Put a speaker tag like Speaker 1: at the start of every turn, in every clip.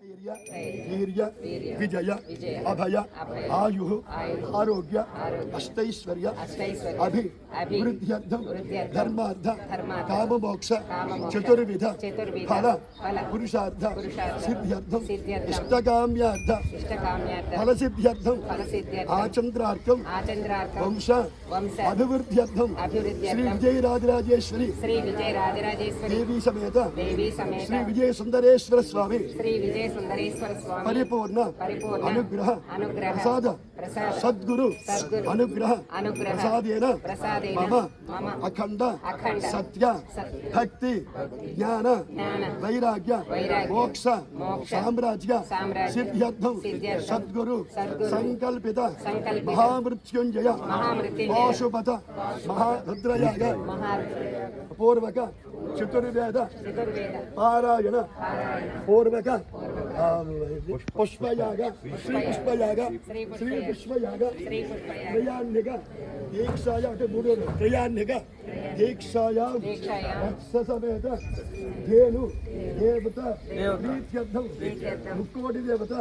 Speaker 1: वीर्य विजय अभय आयु आरोग्य अष्टैश्वर्य अभिवृद्ध्यर्थं धर्मार्थ काममोक्ष चतुर्विध फल पुरुषार्थ सिद्ध्यर्थं इष्टकाम्यार्थ फलसिद्ध्यर्थं आचन्द्रार्थं वंश अभिवृद्ध्यर्थं श्री विजयराजराजेश्वरी देवी समेत श्री विजय सुंदरेश्वर स्वामी परिपूर्ण अनुग्रह प्रसाद सद्गुरु अनुग्रह प्रसादेन मम अखंड सत्य भक्ति ज्ञान वैराग्य मोक्ष साम्राज्य सिद्ध्यर्थं सद्गुरु संकल्पित महामृत्युंजय पाशुपत महारुद्रयाग पूर्वक चतुर्वेद पारायण पूर्वक पुष्पयाग श्री पुष्पयाग श्री पुष्पयाग त्रयान्निक दीक्षाया त्रयान्निक दीक्षाया वत्स समेत धेनु देवता प्रीत्यर्थं मुक्कोटि देवता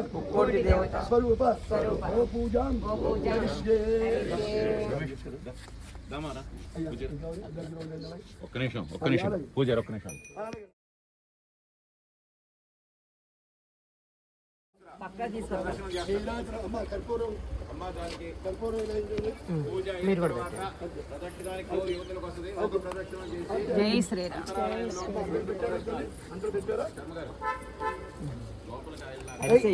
Speaker 1: स्वरूप पूजां
Speaker 2: ఒక్క నిమిషం పూజారి ఒక్క నిమిషం
Speaker 3: జై శ్రీరామ్.
Speaker 4: అరిసే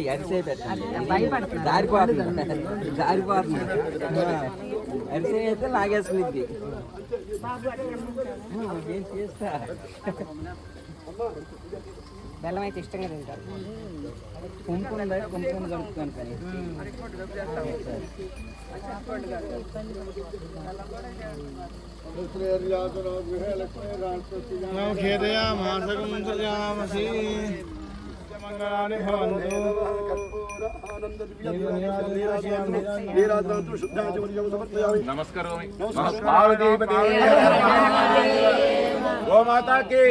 Speaker 4: అయితే లాగేసుకుంది.
Speaker 3: బెల్లం అయితే ఇష్టంగా తింటారు.
Speaker 4: కుంకుమ కలుపుతాను కానీ
Speaker 1: मंगलानि भवन्तु
Speaker 2: नमस्कार गो माता की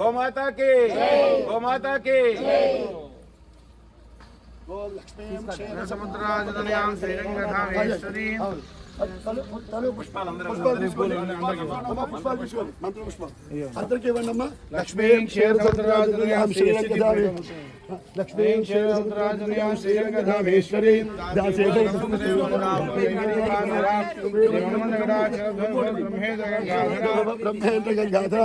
Speaker 2: गो माता की गो माता की
Speaker 1: गो लक्ष्मी
Speaker 2: समुद्राजतनयां श्रीरंगधामेश्वरी
Speaker 1: अंदर लक्ष्मी क्षीर लक्ष्मी क्षीरसमुद्राजतनयां श्रीरंगधामेश्वरी ब्रह्मेन्द्र गंगाधर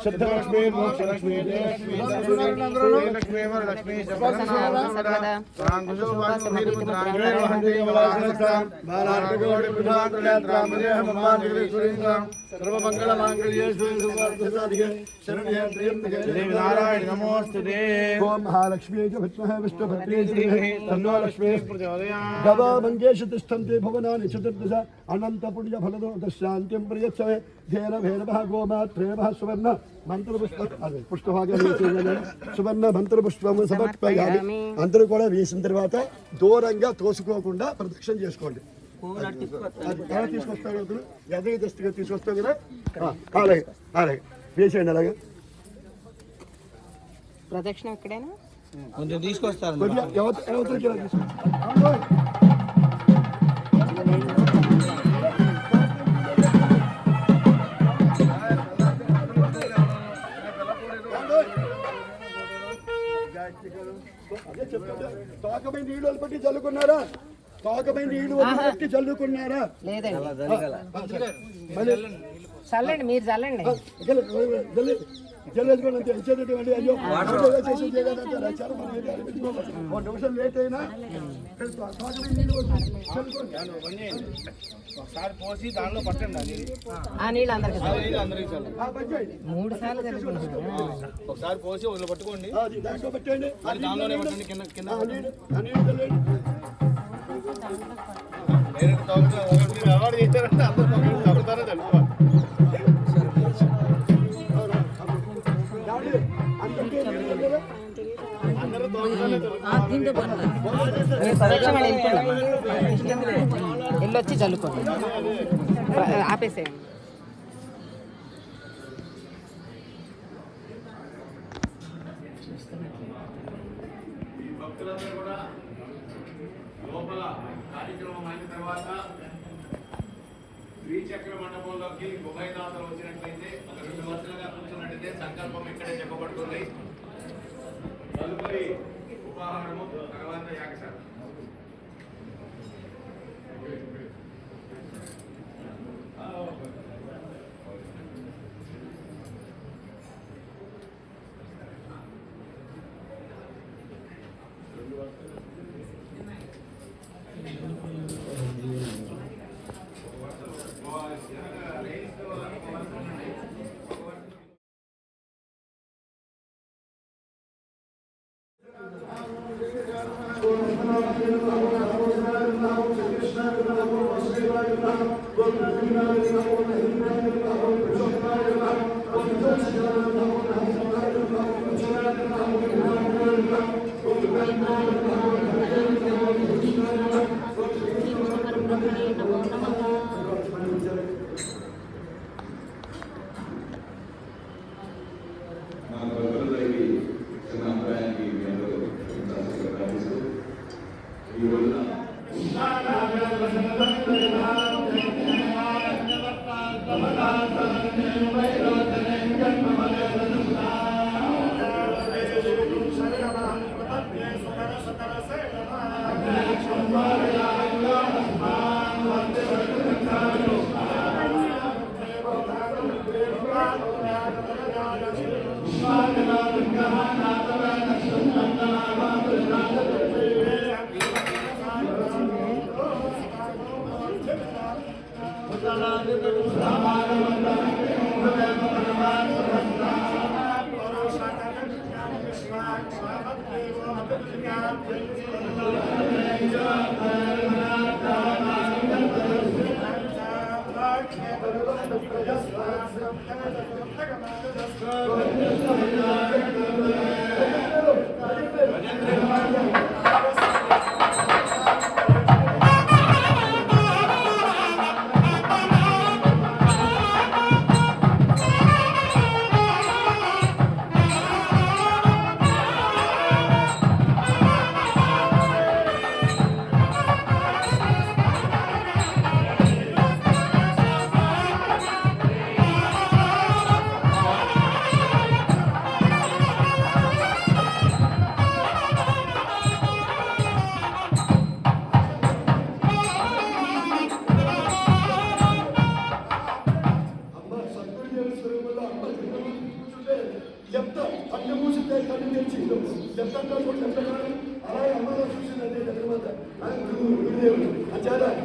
Speaker 1: सिद्धलक्ष्मी मोक्षलक्ष्मी लक्ष्मी लक्ष्मी
Speaker 2: नारायण नमोस्तुते
Speaker 1: ओम महालक्ष्मी च विद्महे विष्णुपत्नी धीमहि तन्नो लक्ष्मी प्रचोदयात् गवा मंगेश तिष्ठन्ते भुवनानि चतुर्दश अनंत पुण्य फलदो दशान्त्यं प्रयच्छवे धेन भेनवः गोमात्रेवः सुवर्ण మంత్రపుష్ప అదే పుష్పభాగం సువర్ణ మంత్రపుష్పము సమర్పయామి. అందరూ కూడా వేసిన తర్వాత దూరంగా తోసుకోకుండా ప్రదక్షిణ చేసుకోండి. ఎలా తీసుకొస్తాడు అతను ఎదగ దృష్టిగా తీసుకొస్తావు కదా అలాగే అలాగే వేసేయండి. అలాగే
Speaker 3: ప్రదక్షిణ ఎక్కడైనా
Speaker 4: కొంచెం తీసుకొస్తారు.
Speaker 1: ఎవరికి తోకపై నీళ్ళు వదిలిపెట్టి చల్లుకున్నారా? తోకపై నీళ్లు వదిలిపెట్టి చల్లుకున్నారా?
Speaker 3: లేదండి. చల్లండి, మీరు చల్లండి.
Speaker 1: జల్లేసుకోండి ఇచ్చేటటువంటి. అయ్యో నిమిషం లేట్ అయినా
Speaker 4: ఒకసారి పోసి దానిలో పట్టండి.
Speaker 3: ఆ నీళ్ళు అందరికి 3 సార్లు చల్లుకుంటున్నారు.
Speaker 4: ఒకసారి పోసి వదిలి పట్టుకోండి.
Speaker 1: దాంట్లో పెట్టండి.
Speaker 4: దానిలోనే పట్టండి. కింద కింద డైరెక్ట్ అవార్డు చేశారంటే అందరూ తగ్గుతారో తెలుసుకోవాలి.
Speaker 3: వెళ్ళొచ్చి చల్లుకోండి, ఆపేసేయండి.
Speaker 2: కార్యక్రమం అయిన తర్వాత శ్రీచక్ర మండపంలోకి ఉభయదాతలు వచ్చినట్లయితే ఒక 2 వరుసలుగా కూర్చున్నట్లయితే సంకల్పం ఇక్కడే చెప్పబడుతుంది. తదుపరి ఉపాహారము, తర్వాత యాగశాల.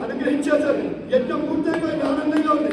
Speaker 1: అనుగ్రహించారు. యజ్ఞం పూర్తయిపోయింది, ఆనందంగా ఉంది.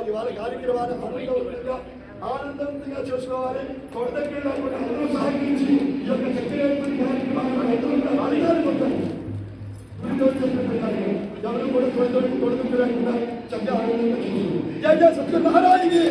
Speaker 1: ఇవాళ కార్యక్రమాన్ని ఆనందంగా చేసుకోవాలి. కొత్తకి అందరూ సహకరించి ఈ యొక్క చర్చ కార్యక్రమాన్ని ఎవరు కూడా కొడుకుంటున్నా చక్కగా ఆనందంగా జయ జయ సత్య మహారాజుకి.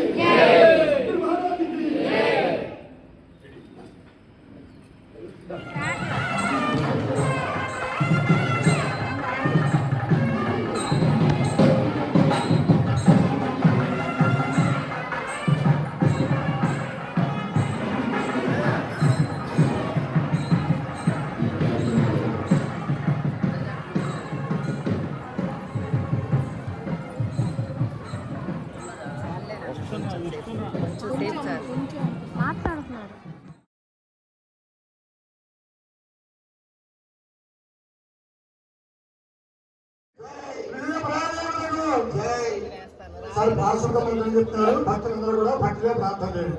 Speaker 1: సార్ భాషగా ఉందని చెప్తున్నారు. భక్తులందరూ కూడా భక్తిగా ప్రార్థన చేయండి.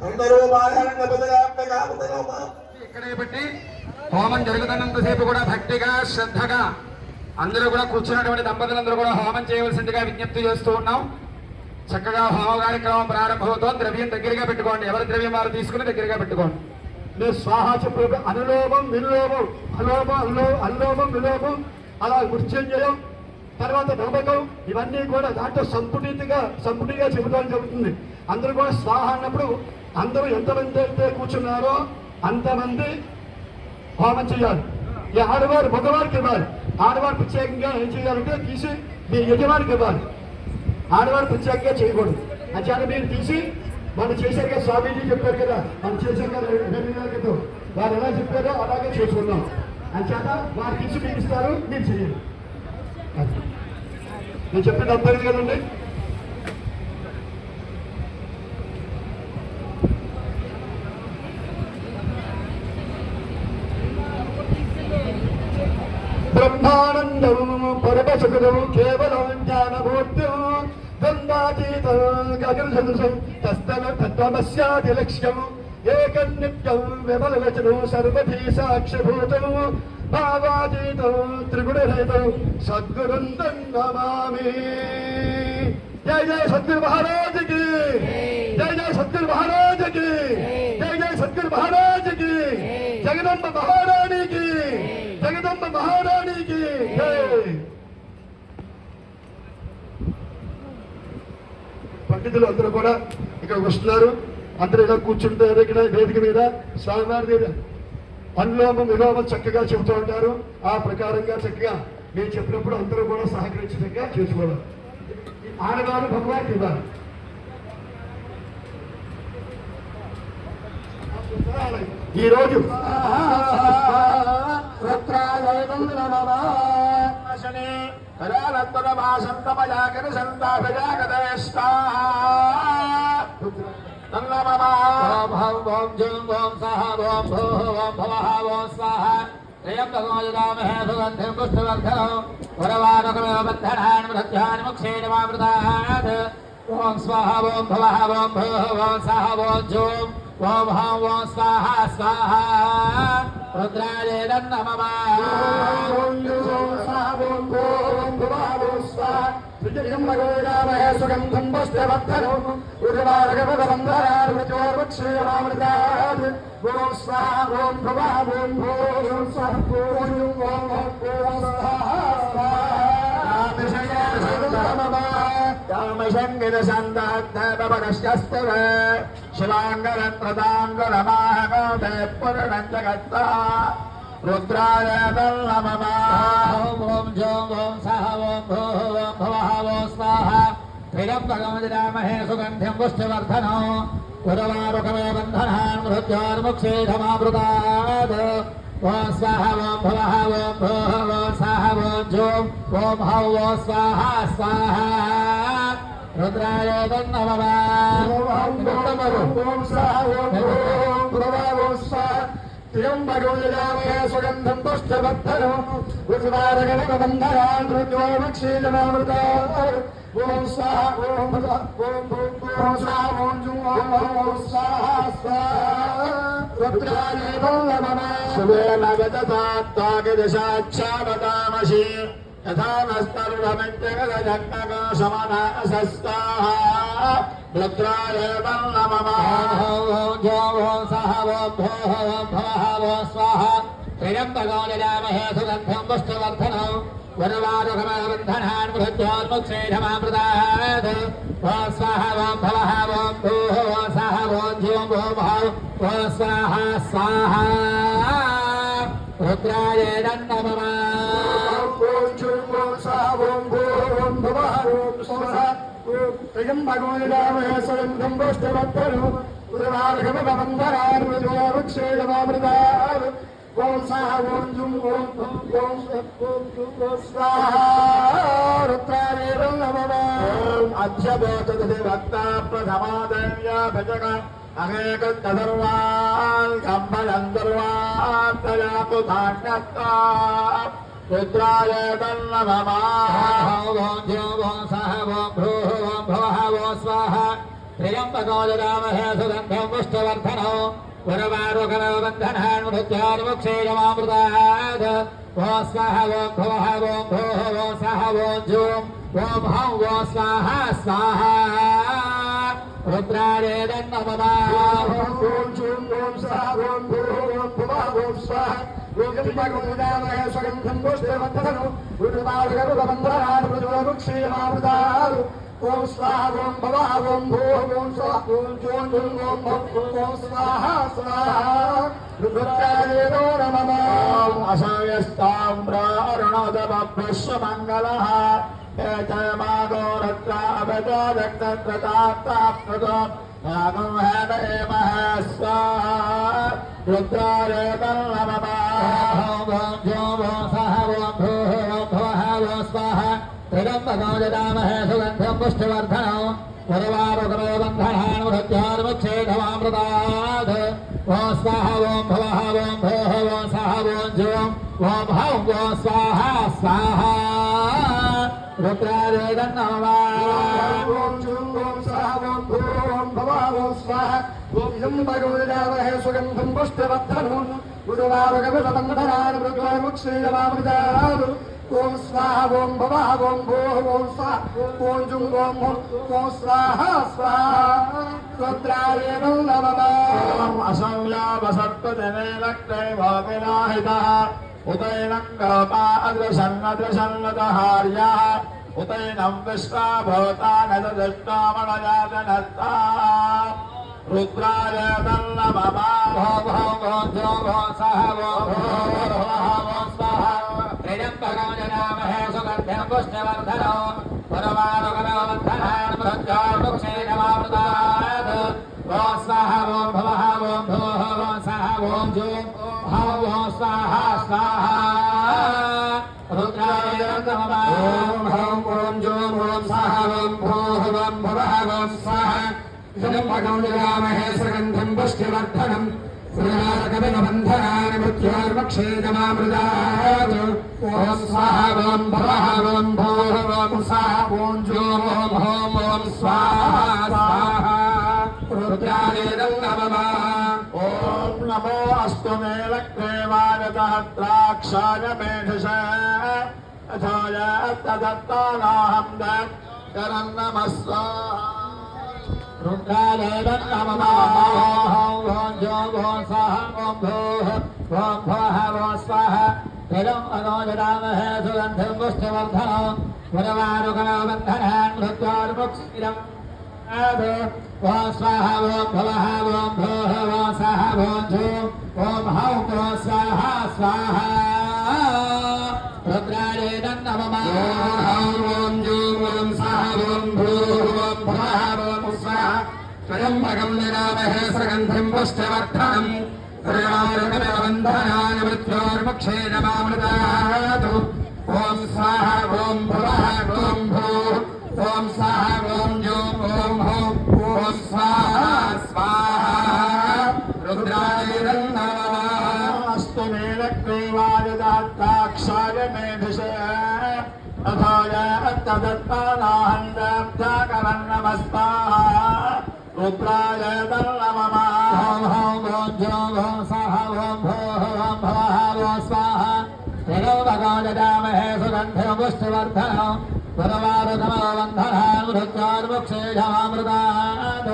Speaker 1: అందరూ
Speaker 5: ఇక్కడే పెట్టి హోమం జరుగుతున్నంతసేపు కూడా భక్తిగా శ్రద్ధగా అందరూ కూడా కూర్చున్నటువంటి దంపతులందరూ కూడా హోమం చేయవలసిందిగా విజ్ఞప్తి చేస్తూ ఉన్నాం. చక్కగా హోమ కార్యక్రమం ప్రారంభమవుతోంది. ద్రవ్యం దగ్గరగా పెట్టుకోండి. ఎవరి ద్రవ్యం వారు తీసుకుని దగ్గరగా పెట్టుకోండి.
Speaker 1: మీరు స్వాహ చెప్పు. అనులోమం విలోమం, అల్లోమం విలోమం, అలా మృత్యుంజయం, తర్వాత నమ్మకం, ఇవన్నీ కూడా దాంట్లో సంపుటిగా చెబుతాను జరుగుతుంది. అందరూ కూడా స్వాహ అన్నప్పుడు అందరూ ఎంతమంది అయితే కూర్చున్నారో అంతమంది హోమం చేయాలి. ఈ ఆడవారు మగవారికి ఇవ్వాలి. ఆడవారు ప్రత్యేకంగా ఏం చేయాలంటే తీసి మీ యజమానికి ఇవ్వాలి. ఆడవారు ప్రత్యేకంగా చేయకూడదు. అంచేత మీరు తీసి మనం చేశారు కదా, స్వామీజీ చెప్పారు కదా, మనం చేశారు కదా 2 నెలల క్రితం, వారు ఎలా చెప్పారో అలాగే చేసుకున్నాం. అంచేత వారు తీసి మీకు ఇస్తారు, మీరు చేయాలి. నేను చెప్పింది అర్థమైంది కదండి. బ్రహ్మానందం పరమసుఖం కేవలం జ్ఞానమూర్తం ద్వంద్వాతీతం గగనసదృశం తత్వమస్యాది లక్ష్యం ఏకం నిత్యం విమలవచనం సర్వధీ సాక్షిభూతం భావాతీతం త్రిగుణరహితం సద్గురుం నమామి. జయ జయ సద్గురు మహారాజ్ కి, జయ జయ సద్గురు మహారాజ్ కి, జయ జయ సద్గురు మహారాజ్ కి, జగదంబ మహారాణికి, జగదంబ మహారాణికి జై. పండితులు అందరూ కూడా ఇక్కడ వస్తున్నారు. అందరూ ఇలా కూర్చుంటారు. ఇక్కడ వేదిక మీద స్వామివారి మీద అనులోమం విలోమం చక్కగా చెబుతూ ఉంటారు. ఆ ప్రకారంగా చక్కగా మేము చెప్పినప్పుడు అందరూ కూడా సహకరించగా చేసుకోవాలి. ఆడవారు భగవానికి ఇవ్వాలి. ఈరోజు
Speaker 5: ఓం స్వాహా ఓం భవః ఓం భూః ఓం సహ ఓం జూం ఓం హం ఓం స్వాహా స్వాహా రుద్రాయ నమః.
Speaker 1: సుగంధం పుష్పవర్ధనం ఉర్వారగవదంధరామృతోర్వక్షేమామృతాద్ ఓం స్వాహా ఓం భవః ఓం భూః ఓం సహ ఓం ఓం కామశంగిరసందాత్తమనశ్చస్తవ శివాంగరత్రదాంగరమాహకోటే పురణంజగత్తా రుద్రాయ నమః. ఓం జోం ఓం సహ ఓం భూః ఓం భవః ఓం స్వాహా త్రియంబకం యజామహే సుగంధిం పుష్టివర్ధనం ఉర్వారుకమే బంధనాన్ మృత్యోర్ముక్షేధమామృతాద్ ఓం స్వాహా ఓం భవః ఓం భూః ఓం సహ ఓం జూం ఓం హం ఓం స్వాహా స్వాహా రుద్రాయ నమః. ఓం సహ ఓం భూః భవః ఓం స్వాహా త్రియంబకం యజామహే సుగంధం పుష్టివర్ధనం ఉర్వారుకమే మృత్యోర్ముక్షేధమామృతాద్ ఓం స్వాహా ఓం భవః ఓం భూః ఓం సహ ఓం జూం ఓం హం స్వాహా స్వాహా రుద్రాయ నమః. శుభేన గజసాత్తాగదశాచ్ఛావతామసి యథా నస్తరుణమిత్యగజగ్నగో సమనాసస్తాః రుద్రాయ నమః. ఓం జోం ఓం సహ ఓం భూః ఓం భవః ఓం స్వాహా త్రియంబకం యజామహే సుగంధిం పుష్టివర్ధనం ఉర్వారుకమేబంధనాన్ మృత్యోర్ముక్షేధమామృతాద్ ఓం స్వాహా ఓం భవః ఓం భూః ఓం సహ ఓం జూం ఓం హం ఓం స్వాహా స్వాహా రుద్రాయ నమః. ఓం జూం ఓం సహ ఓం భూః ఓం భవః ఓం స్వాహా త్రియంబకం యజామహే సుగంధిం పుష్టివర్ధనం ఉర్వారుకమేబంధనాన్ మృత్యోర్ముక్షేధమామృతాద్ ఓం సహ ఓం జూం ఓం ఓం స్వాహా రుద్రాయ నమః. అధ్యబోధి భక్త ప్రథమాదేవ్య భజక అనేకర్వాల్ కంబలందర్వాత్తయాపు ధాన్యత్తా
Speaker 5: रुद्राय तन्नमः ओम सह ओम भूः ओम भवः ओम स्वाहा त्र्यम्बको जगामहे सुगन्धं पुष्टिवर्धनम् वरवारुकवबन्धनान् मृत्योर्मुक्षीयमामृतात् ओम स्वाहा ओम भवः ओम भूः ओम सह ओम जूं ओम हं ओम स्वाहा स्वाहा रुद्राय तन्नमः
Speaker 1: ओम जूं ओम सः ओम भूः ओम भुवः ओम स्वाहा त्र्यम्बकमुदामहे सुगन्धं पुष्टिवर्धनम् उर्वारुकवबन्धनान् मृत्योर्मुक्षीयमामृतात् ओम स्वाहा ओम भवः ओम भूः ओम स्वाहा ओम जूं ओम ओम स्वाहा स्वाहा रुद्राय नमः
Speaker 5: ओम अशयस्ताम्रारुणोदमभ्यश्वमङ्गलः एतमागो रत्रावतादक्तत्रताप्ताप्ततो यागो हेमहेमः स्वाहा रुद्राय नमः ओम जूं ओम सः ओम भूः ओम भवः ओम स्वाहा त्र्यम्बको जगामहे सुगन्धं पुष्टिवर्धनम् उर्वारुकवबन्धनान् मृत्योर्मुक्षीयमामृतात् ओम स्वाहा ओम भवः ओम भूः ओम सः ओम जूं ओम हं ओम स्वाहा स्वाहा रुद्राय नमः
Speaker 1: ओम जूं ओम सः ओम भूः ओम भवः ओम स्वाहा त्र्यम्बकमुदामहे सुगन्धं पुष्टिवर्धनम् उर्वारुकवबन्धनान् मृत्योर्मुक्षीयमामृतात् ओम स्वाहा ओम भवः ओम भूः ओम स्वाहा ओम जूं ओम स्वाहा स्वाहा रुद्राय नमः
Speaker 5: ओम असंयावसत्तजनेलक्तैवापिनाहितः उतैनं गोपा अदृशन्नदृशन्नदहार्यः उतैनं विश्वाभूतानदृष्टामणयातनत्ता रुद्राय नमः ओम ओम जूं ओम सः ओम भूः ओम स्वाहा त्र्यम्बको जगामहे सुगन्धं पुष्टिवर्धनम् उर्वारुकवबन्धनान् मृत्योर्मुक्षीयमामृतात् ओम स्वाहा ओम भवः ओम भूः ओम सः ओम जूं ओम स्वाहा स्वाहा रुद्राय नमः ओम हं ओम जूं ओम सः ओम भूः ओम भवः ओम स्वाहा त्र्यम्बको जगामहे सुगन्धं पुष्टिवर्धनम् उर्वारुकवबन्धनान् मृत्योर्मुक्षीयमामृतात् ओम स्वाहा ओम भवः ओम भूः ओम सः ओम जूं ओम स्वाहा स्वाहा रुद्राय नमः ओम नमो अस्तु मे लक्ष्मीवायतः द्राक्षाय मेधसे अथाय तदत्तानाहं दत्तरं नमः स्वाहा रुद्राय नमः ओम जूं ओम सः ओम भूः ओम भवः ओम स्वाहा त्र्यम्बको जगामहे सुगन्धं पुष्टिवर्धनम् उर्वारुकवबन्धनान् मृत्योर्मुक्षीयमामृतात् ओम स्वाहा ओम भवः ओम भूः ओम सः ओम जूं ओम हं ओम स्वाहा स्वाहा रुद्राय नमः ओम जूं ओम सः ओम भूः ओम भवः ओम स्वाहा त्र्यम्बकं जगामहे सुगन्धं पुष्टिवर्धनम् उर्वारुकवबन्धनान् मृत्योर्मुक्षीयमामृतात् ओम स्वाहा ओम भवः ओम भूः ओम सः ओम जूं ओम हं ओम स्वाहा स्वाहा रुद्राय नमः अस्तु मे लक्ष्मीवायतः द्राक्षाय मेधसे अथाय तदत्तानाहं दत्तकरं नमः स्वाहा रुद्राय नमः ओम हं ओम जूं ओम सः ओम भूः ओम भवः ओम स्वाहा त्र्यम्बको जगामहे सुगन्धं पुष्टिवर्धनम् उर्वारुकवबन्धनान् मृत्योर्मुक्षीयमामृतात्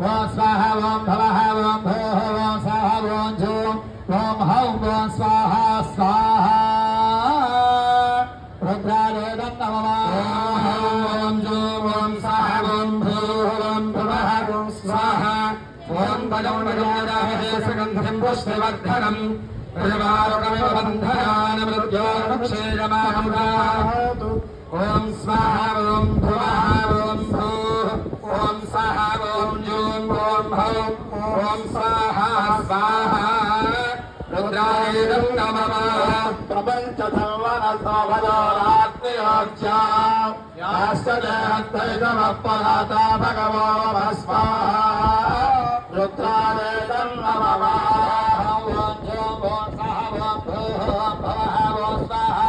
Speaker 5: ओम स्वाहा ओम भवः ओम भूः ओम सः ओम जूं ओम हं ओम स्वाहा स्वाहा रुद्राय नमः ओम जूं ओम सः ओम भूः ओम भवः ओम स्वाहा ओम भजमहे सुगन्धं पुष्टिवर्धनम् उर्वारुकवबन्धनान् मृत्योर्मुक्षीयमामृतात् ओम स्वाहा ओम भवः ओम भूः ओम सः ओम जूं ओम हं ओम स्वाहा स्वाहा रुद्राय नमः प्रपञ्च सर्वनसोभजोरात्मयोज्या यास्तदेहत्तैतमपराता भगवो स्वाहा रुद्राय नमः ओम जूं ओम सः ओम भूः ओम भवः ओम स्वाहा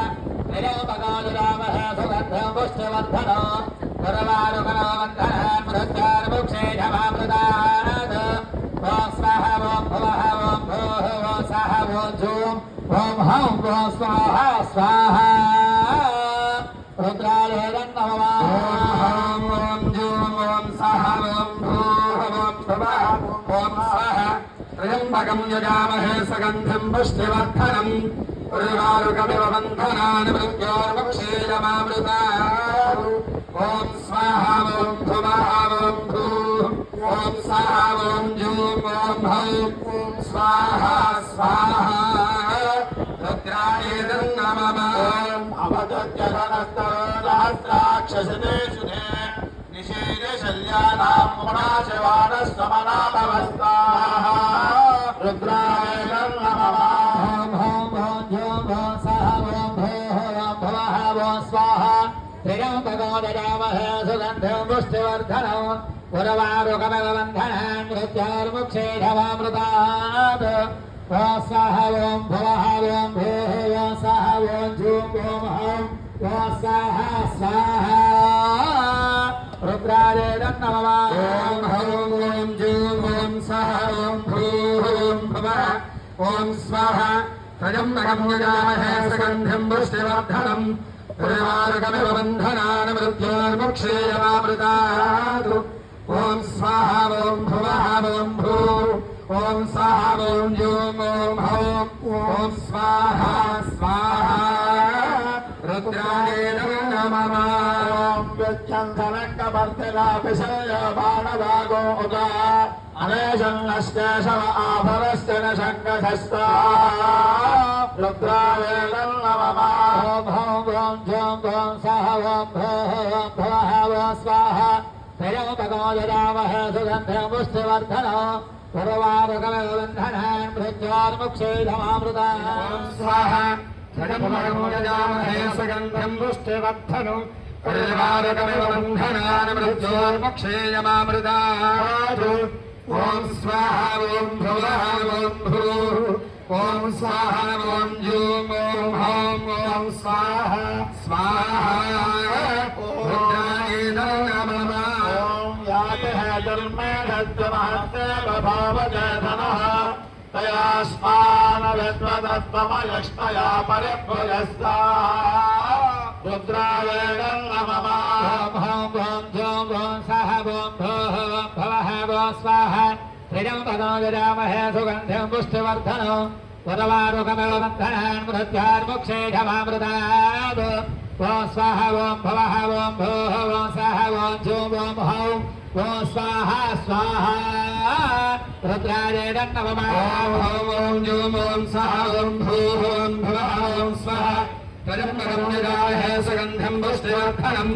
Speaker 5: ददामहे सुगन्धं पुष्टिवर्धनो सर्वारुकनवन्धनान् मृत्यार्मुक्षेषमामृतात् ॐ स्वाहा ॐ भुवः ॐ भूः ॐ सः ॐ जूं ॐ हौं ॐ स्वाहा स्वाहा रुद्राय नमः ॐ जूं ॐ सः ॐ भूः ॐ भुवः ॐ स्वाहा त्र्यम्बकं यजामहे सुगन्धिं पुष्टिवर्धनम् उर्वारुकमिव बन्धनान् मृत्योर्मुक्षेयमामृतात् ॐ स्वाहा ॐ भुवः ॐ भूः ॐ सः ॐ जूं ॐ हौं स्वाहा स्वाहा रुद्राय नमः
Speaker 4: अवदज्जगनस्तरोदहस्राक्षसते सुधे निषेधे शल्यानां मुनाशवानस्तमनाभवस्ताः रुद्राय नमः
Speaker 5: ॐ हौं ॐ जूं ॐ सः ॐ भूः ॐ भुवः ॐ स्वाहा त्र्यम्बको यजामहे सुगन्धिं पुष्टिवर्धनो उर्वारुकमिव बन्धनान् मृत्योर्मुक्षेषमामृतात् ॐ स्वाहा ॐ भुवः ॐ भूः ॐ सः ॐ जूं ॐ हौं ॐ स्वाहा स्वाहा रुद्राय नमः ॐ हौं ॐ जूं ॐ सः ॐ भूः ॐ भुवः ॐ स्वाहा त्र्यम्बकं यजामहे सुगन्धिं पुष्टिवर्धनम् उर्वारुकमिव बन्धनान् मृत्योर्मुक्षेयमामृतात् ॐ स्वाहा ॐ भुवः ॐ भूः ॐ सः ॐ जूं ॐ हौं ॐ स्वाहा स्वाहा रुद्राय नमः
Speaker 4: विच्छन्दनकवर्तिलाभिषयबाणभागो उदा अनेशन्नश्चेषव आभरश्च न शङ्कधस्ता रुद्राय नमः
Speaker 5: ॐ हौं ॐ जूं ॐ सः ॐ भूः ॐ भुवः ॐ स्वाहा त्र्यम्बको यजामहे सुगन्धिं पुष्टिवर्धनो उर्वारुकमिव बन्धनान् मृत्योर्मुक्षेषमामृतात् स्वाहा त्र्यम्बको यजामहे सुगन्धिं पुष्टिवर्धनो उर्वारुकमिव बन्धनान् मृत्योर्मुक्षेषमामृतात् ॐ स्वाहा ॐ भुवः ॐ भूः ॐ स्वाहा ॐ जूं ॐ हौं ॐ स्वाहा स्वाहा रुद्राय नमः
Speaker 4: यातिहर्मेधनः तयास्मानविद्वदत्तमयष्टया परिभुजस्ता रुद्राय नमः
Speaker 5: ॐ हौं ॐ जूं ॐ सः ॐ भूः ॐ भुवः ॐ स्वाहा त्र्यम्बको यजामहे सुगन्धिं पुष्टिवर्धनो उर्वारुकमिव बन्धनान् मृत्योर्मुक्षेषमामृतात् ॐ स्वाहा ॐ भुवः ॐ भूः ॐ सः ॐ जूं ॐ हौं ॐ स्वाहा स्वाहा रुद्राय नमः ॐ हौं ॐ जूं ॐ सः ॐ भूः ॐ भुवः ॐ स्वाहा त्र्यम्बकं यजामहे सुगन्धिं पुष्टिवर्धनम्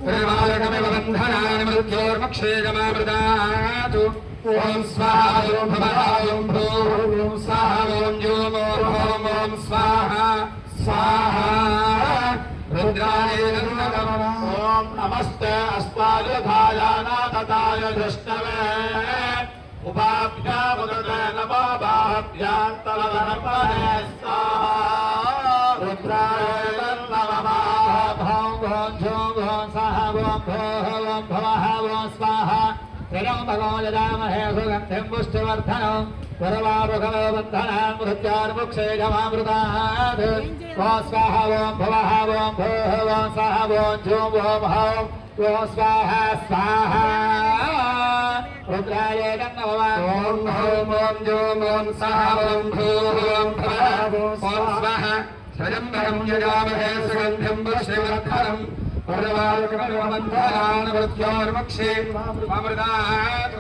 Speaker 5: उर्वारुकमिव बन्धनान् मृत्योर्मुक्षेषमामृतात् ॐ स्वाहा ॐ भुवः ॐ भूः ॐ सः ॐ जूं ॐ हौं ॐ स्वाहा स्वाहा रुद्राय नमः
Speaker 4: ॐ नमस्ते अस्मायुधायानाथताय धृष्टवे उपाभ्यामुदते नमो बाहुभ्यान्तरधनपदे स्वाहा रुद्राय नमः
Speaker 5: हौं ॐ जूं ॐ सः ॐ भूः ॐ भुवः ॐ स्वाहा त्र्यम्बको यजामहे सुगन्धिं पुष्टिवर्धनो उर्वारुकमिव बन्धनान् मृत्योर्मुक्षेषमामृतात् ॐ स्वाहा ॐ भुवः ॐ भूः ॐ सः ॐ जूं ॐ हौं ॐ स्वाहा स्वाहा रुद्राय नमः ॐ हौं ॐ जूं ॐ सः ॐ भूः ॐ भुवः ॐ स्वाहा त्र्यम्बकं यजामहे सुगन्धिं पुष्टिवर्धनम् उर्वारुकमिव बन्धनान् मृत्योर्मुक्षेषमामृतात्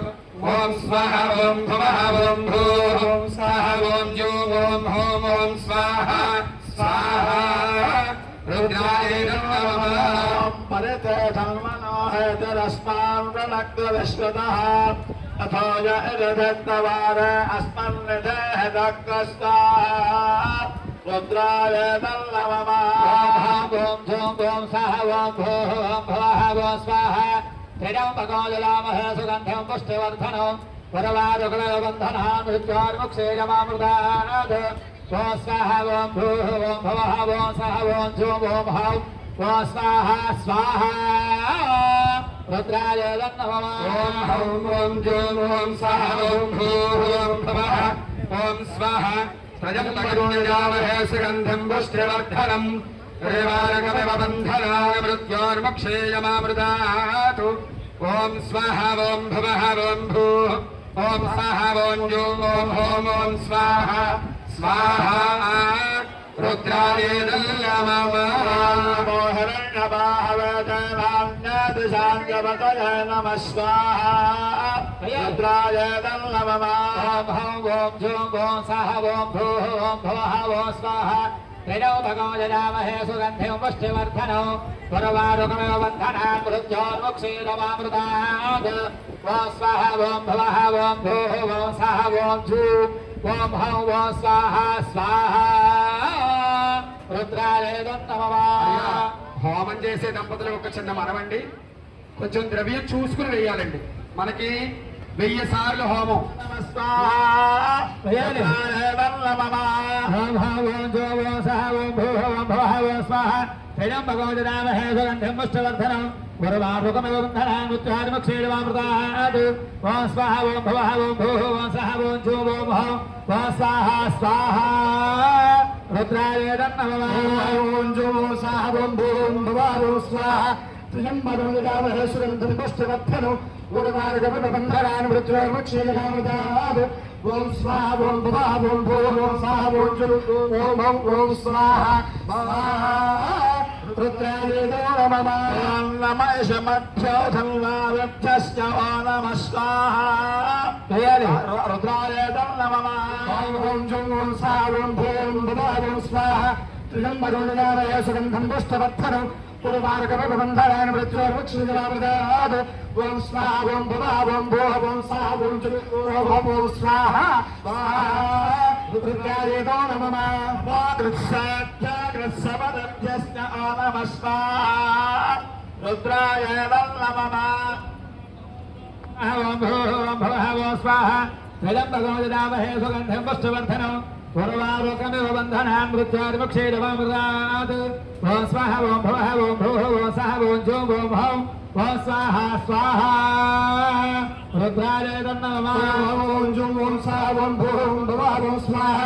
Speaker 5: ॐ स्वाहा ॐ भुवः ॐ भूः ॐ सः ॐ जूं ॐ हौं ॐ स्वाहा स्वाहा रुद्राय नमः
Speaker 4: परिते धर्मनो हेतुरस्मान् प्रणक्तविश्वतः अथो य इदधत्तवार अस्मन्निधेः दग्धस्ताः रुद्राय नमः
Speaker 5: ॐ जूं ॐ सः ॐ भूः ॐ भुवः ॐ स्वाहा त्र्यम्बको यजामहे सुगन्धिं पुष्टिवर्धनो उर्वारुकमिव बन्धनान् मृत्योर्मुक्षेषमामृतात् ॐ स्वाहा ॐ भूः ॐ भुवः ॐ सः ॐ जूं ॐ हौं ॐ ఓం స్వాహ స్వాహ రుద్రాయ నమః ఓం హౌం ఓం జోం ఓం స్వాహ ఓం భూం భవః ఓం స్వాహ త్రయంబకరుణ్యామహే సుగంధం పుష్టివర్ధనం రేవారకమివ బంధనాయ మృత్యోర్ముక్షేయమామృతాతు ఓం స్వాహ ఓం భవః ఓం భూః ఓం స్వాహ ఓం జోం ఓం హోం ఓం స్వాహ స్వాహ రుద్రాయ నమః
Speaker 4: నమః స్వాహ రుద్రాయ నమః
Speaker 5: ఓం జోం ఓం స్వాహ ఓం భూః ఓం భవః ఓం స్వాహ త్రైలో భగో జయామహే సుగంధిం పుష్టివర్ధనో పురవారుకమివ బంధనాన్ మృత్యోర్ముక్షీరమామృతాత్ ఓం స్వాహ ఓం భవః ఓం భూః ఓం స్వాహ ఓం జూం ఓం హౌం ఓం స్వాహ స్వాహ రుద్రాయ నమః. హోమం చేసే దంపతులు ఒక చిన్న మనవండి, కొంచెం ద్రవ్యం చూసుకుని వేయాలండి. మనకి 1000 సార్లు హోమం. రుద్రాయ నమః ఓం జోం స్వాహ ఓం భూం భువః స్వాహ త్రయంబకరుణ్యామహే సుగంధం పుష్టివర్ధనం బంధనాన్ మృత్యోర్ముక్షేయమామృతాత్ ఓం స్వాహ ఓం భువః ఓం భూః ఓం స్వాహ ఓం జుః ఓం హౌం ఓం స్వాహ రుద్రాయ నమః
Speaker 4: నమః మధ్యోధన్వావ్యర్థశ్చ నమః స్వాహ
Speaker 5: రుద్రాయ నమః ఓం జం ఓం స్వాహ ఓం భూం భువః ఓం స్వాహ త్రయంబకరుణ్యామహే సుగంధం పుష్టివర్ధనం పూర్వారకబంధనాన్ మృత్యోర్ముక్షేయమామృతాత్ ఓం స్వాహ ఓం భువః ఓం భూః ఓం స్వాహ ఓం జుః ఓం హౌం ఓం స్వాహ రుద్రాయ నమః
Speaker 4: వాగృత్సత్యగ్రత్సపదభ్యశ్చ నమః స్వాహ రుద్రాయ నమః
Speaker 5: ఓం భూః ఓం భువః ఓం స్వాహ త్రయంబకో జయామహే సుగంధిం పుష్టివర్ధనం పూర్వారుకమివ బంధనాన్ మృత్యోర్ముక్షేయమామృతాత్ ఓం స్వాహ ఓం భువః ఓం భూః ఓం స్వాహ ఓం జూం ఓం హౌం ఓం స్వాహ స్వాహ రుద్రాయ నమః ఓం జూం ఓం స్వాహ ఓం భూం భువః ఓం స్వాహ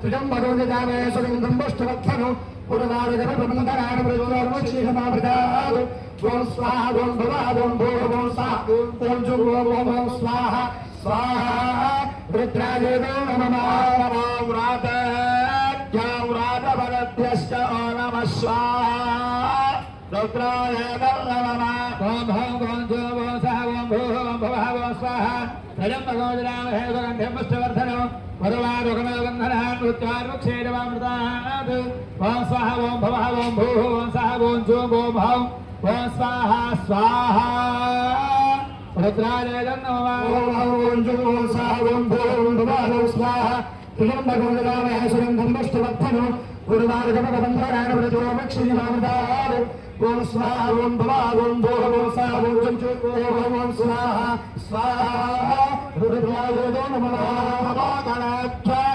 Speaker 5: త్రయంబకో జయామహే సుగంధం పుష్టివర్ధనం పూర్వారుకమివ బంధనాన్ మృత్యోర్ముక్షేయమామృతాత్ ఓం స్వాహ ఓం భువః ఓం భూః ఓం స్వాహ ఓం జూం ఓం హౌం స్వాహ స్వాహ రుద్రాయ నమః
Speaker 4: వ్రాతబలభ్యశ్చ నమః స్వాహ రుద్రాయ నమః
Speaker 5: ఓం హౌం ఓం జూం ఓం స్వాహ ఓం భూః ఓం భువః ఓం స్వాహ త్రయంబకో జయామహే సుగంధిం పుష్టివర్ధనం పూర్వారుకమివ బంధనాన్ మృత్యోర్ముక్షేయమామృతాత్ ఓం స్వాహ ఓం భువః ఓం భూః ఓం స్వాహ ఓం జూం ఓం హౌం ఓం స్వాహ స్వాహ రుద్రాయ నమః ఓం జూం ఓం స్వాహ ఓం భూం భువః ఓం స్వాహ త్రయంబకో జయామహే సుగంధం పుష్టివర్ధనం పూర్వారుకమివ బంధనాన్ మృత్యోర్ముక్షేయమామృతాత్ ఓం స్వాహ ఓం భువః ఓం భూః ఓం స్వాహ ఓం జుః ఓం హౌం ఓం స్వాహ స్వాహ రుద్రాయ నమః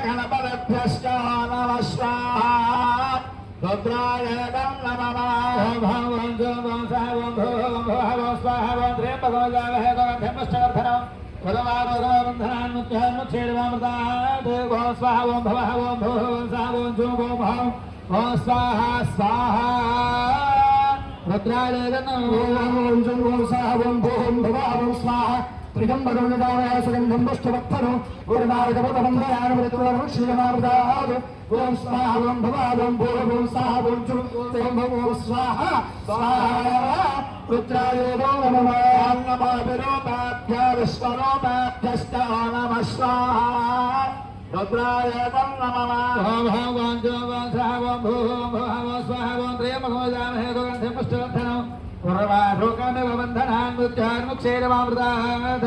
Speaker 4: గణపతిభ్యశ్చ నమః స్వాహ రుద్రాయ నమః
Speaker 5: ఓం హౌం ఓం జూం ఓం స్వాహ ఓం భూః ఓం భువః ఓం స్వాహ ఓం త్రయంబకో జయామహే సుగంధిం పుష్టివర్ధనం పూర్వారుకమివ బంధనాన్ మృత్యోర్ముక్షేయమామృతాత్ ఓం స్వాహ ఓం భువః ఓం భూః ఓం స్వాహ ఓం జూం ఓం హౌం ఓం స్వాహ స్వాహ రుద్రాయ నమః ఓం జూం ఓం స్వాహ ఓం భూం భువః ఓం స్వాహ త్రయంబకో జయామహే సుగంధం పుష్టివర్ధనం పూర్వారుకమివ బంధనాన్ మృత్యోర్ముక్షేయమామృతాత్ ఓం స్వాహ ఓం భువః ఓం భూః ఓం స్వాహ ఓం జుః ఓం హౌం ఓం స్వాహ స్వాహ రుద్రాయ నమః
Speaker 4: నమః విశ్వరూపాభ్యశ్చ నమః స్వాహ రుద్రాయ నమః
Speaker 5: ఓం హౌం ఓం జూం ఓం స్వాహ ఓం భూః ఓం భువః ఓం స్వాహ ఓం త్రయంబకో జయామహే సుగంధిం పుష్టివర్ధనం పూర్వారుకమివ బంధనాన్ మృత్యోర్ముక్షేయమామృతాత్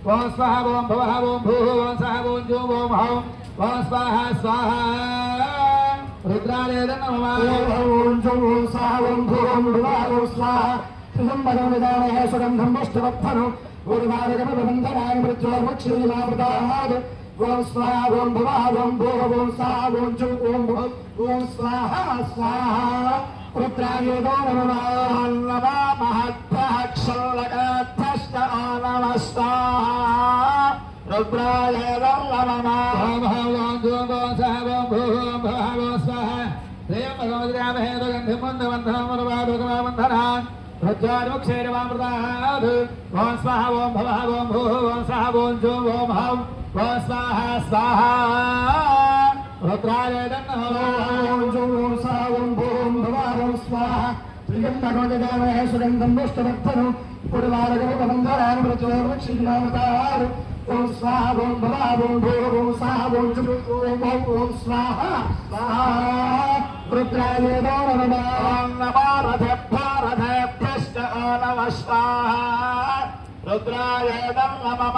Speaker 5: ఓం స్వాహ ఓం భువః ఓం భూః ఓం స్వాహ ఓం జూం ఓం హౌం ఓం స్వాహ స్వాహ రుద్రాయ నమః ఓం జూం ఓం స్వాహ ఓం భూం భువః ఓం స్వాహ త్రయంబకో జయామహే సుగంధం పుష్టివర్ధనం పూర్వారుకమివ బంధనాన్ మృత్యోర్ముక్షేయమామృతాత్ ఓం స్వాహ ఓం భువః ఓం భూః ఓం స్వాహ ఓం జుః ఓం స్వాహ స్వాహ रुद्रायुधो नमः महद्भ्यः क्षल्लकाभ्यश्च नमस्ता रुद्राय नमः स्वाहा रुद्राय त्रिगंधे सुगंधम पुष्टवर्धन पुरवारगमबंधरान प्रचोरक्षिणावतार ओम स्वाहा ओम भवा ओम भूः ओम स्वाहा ओम ओम स्वाहा स्वाहा रुद्राय नमः नमः रथेभ्यश्च नमः स्वाहा रुद्राय नमः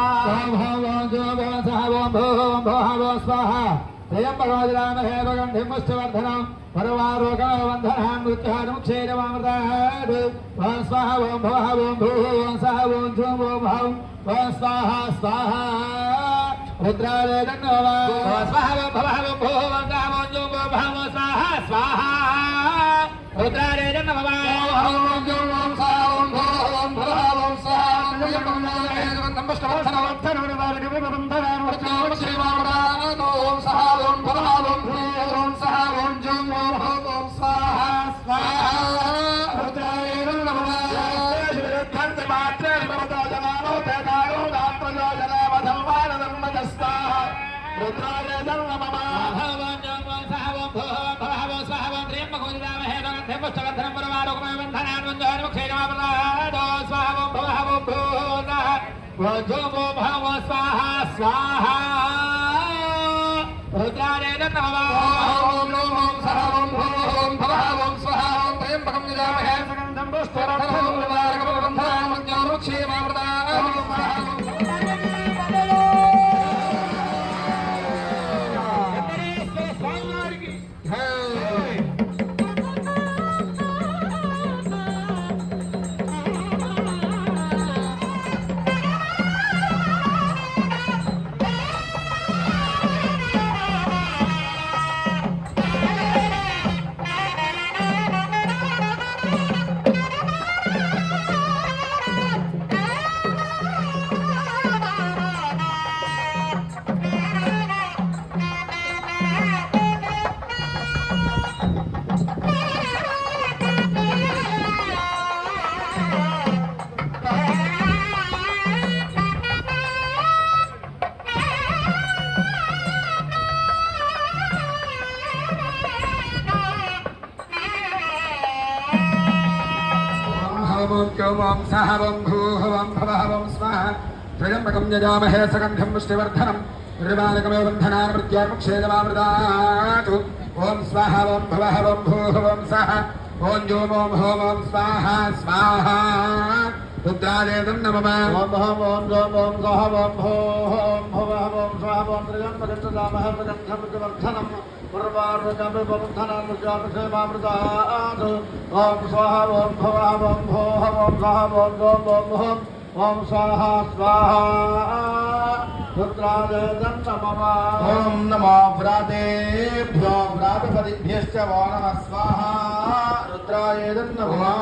Speaker 5: स्वाहा त्रयंबकोजरामहेदगंधिमुष्टवर्धनं परवारोगवन्धनान् मृत्युहारमुक्षेरवामृतात् ओम स्वाहा ओम भवः ओम भूः ओम स्वाहा ओम जुं ओम हौं ओम स्वाहा स्वाहा रुद्राय नमः ओम स्वाहा ओम भवः ओम भूः ओम स्वाहा ओम जुं ओम हौं ओम स्वाहा स्वाहा रुद्राय नमः ओम जुं ओम स्वाहा ओम भूः ओम भवः ओम स्वाहा स्वाहा स्वाहा रुद्राय नमः ओम नमो ओम भूः ओम भवः ओम स्वाहा ओम त्र्यंबकं यजामहे सुगन्धं पुष्टिवर्धनं पुष्टिवर्धनं ओम सह ओम भूः ओम भवः ओम स्वाहा त्र्यंबकं यजामहे सुगन्धिं पुष्टिवर्धनं निर्वाणकमेव बन्धनान् मृत्युर्मुक्षेदमामृतात् ओम स्वाहा ओम भवः ओम भूः ओम सः ओम जो ओम होम ओम स्वाहा स्वाहा रुद्राय नमः ओम ओम ओम ओम सः ओम भूः ओम भवः ओम स्वाहा ओम त्र्यंबकं यजामहे सुगन्धिं पुष्टिवर्धनं निर्वाणकमेव ओम स्वाहा ओम भवः ओम भूः ओम स्वाहा ओम ओम स्वाहा स्वाहा रुद्राय नमः ओम नमो व्रातेभ्यो व्रातपतिभ्यश्च वो नमः स्वाहा रुद्राय नमः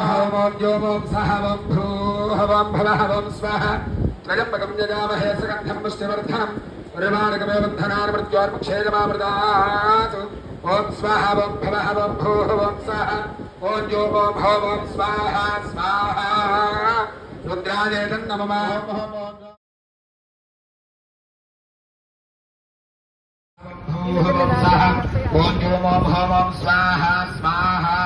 Speaker 5: ओम सह ओम भूः ओम भवः ओम स्वाहा त्र्यंबकं यजामहे सुगन्धिं पुष्टिवर्धनं निर्वाणकमेव बन्धनान् मृत्युर्मुक्षेदमामृतात् ओम स्वाहा ओम भवः ओम भूः ओम सः ओम जो ओम हौं ओम स्वाहा स्वाहा रुद्राय नमः ओम जो ओम हौं ओम स्वाहा स्वाहा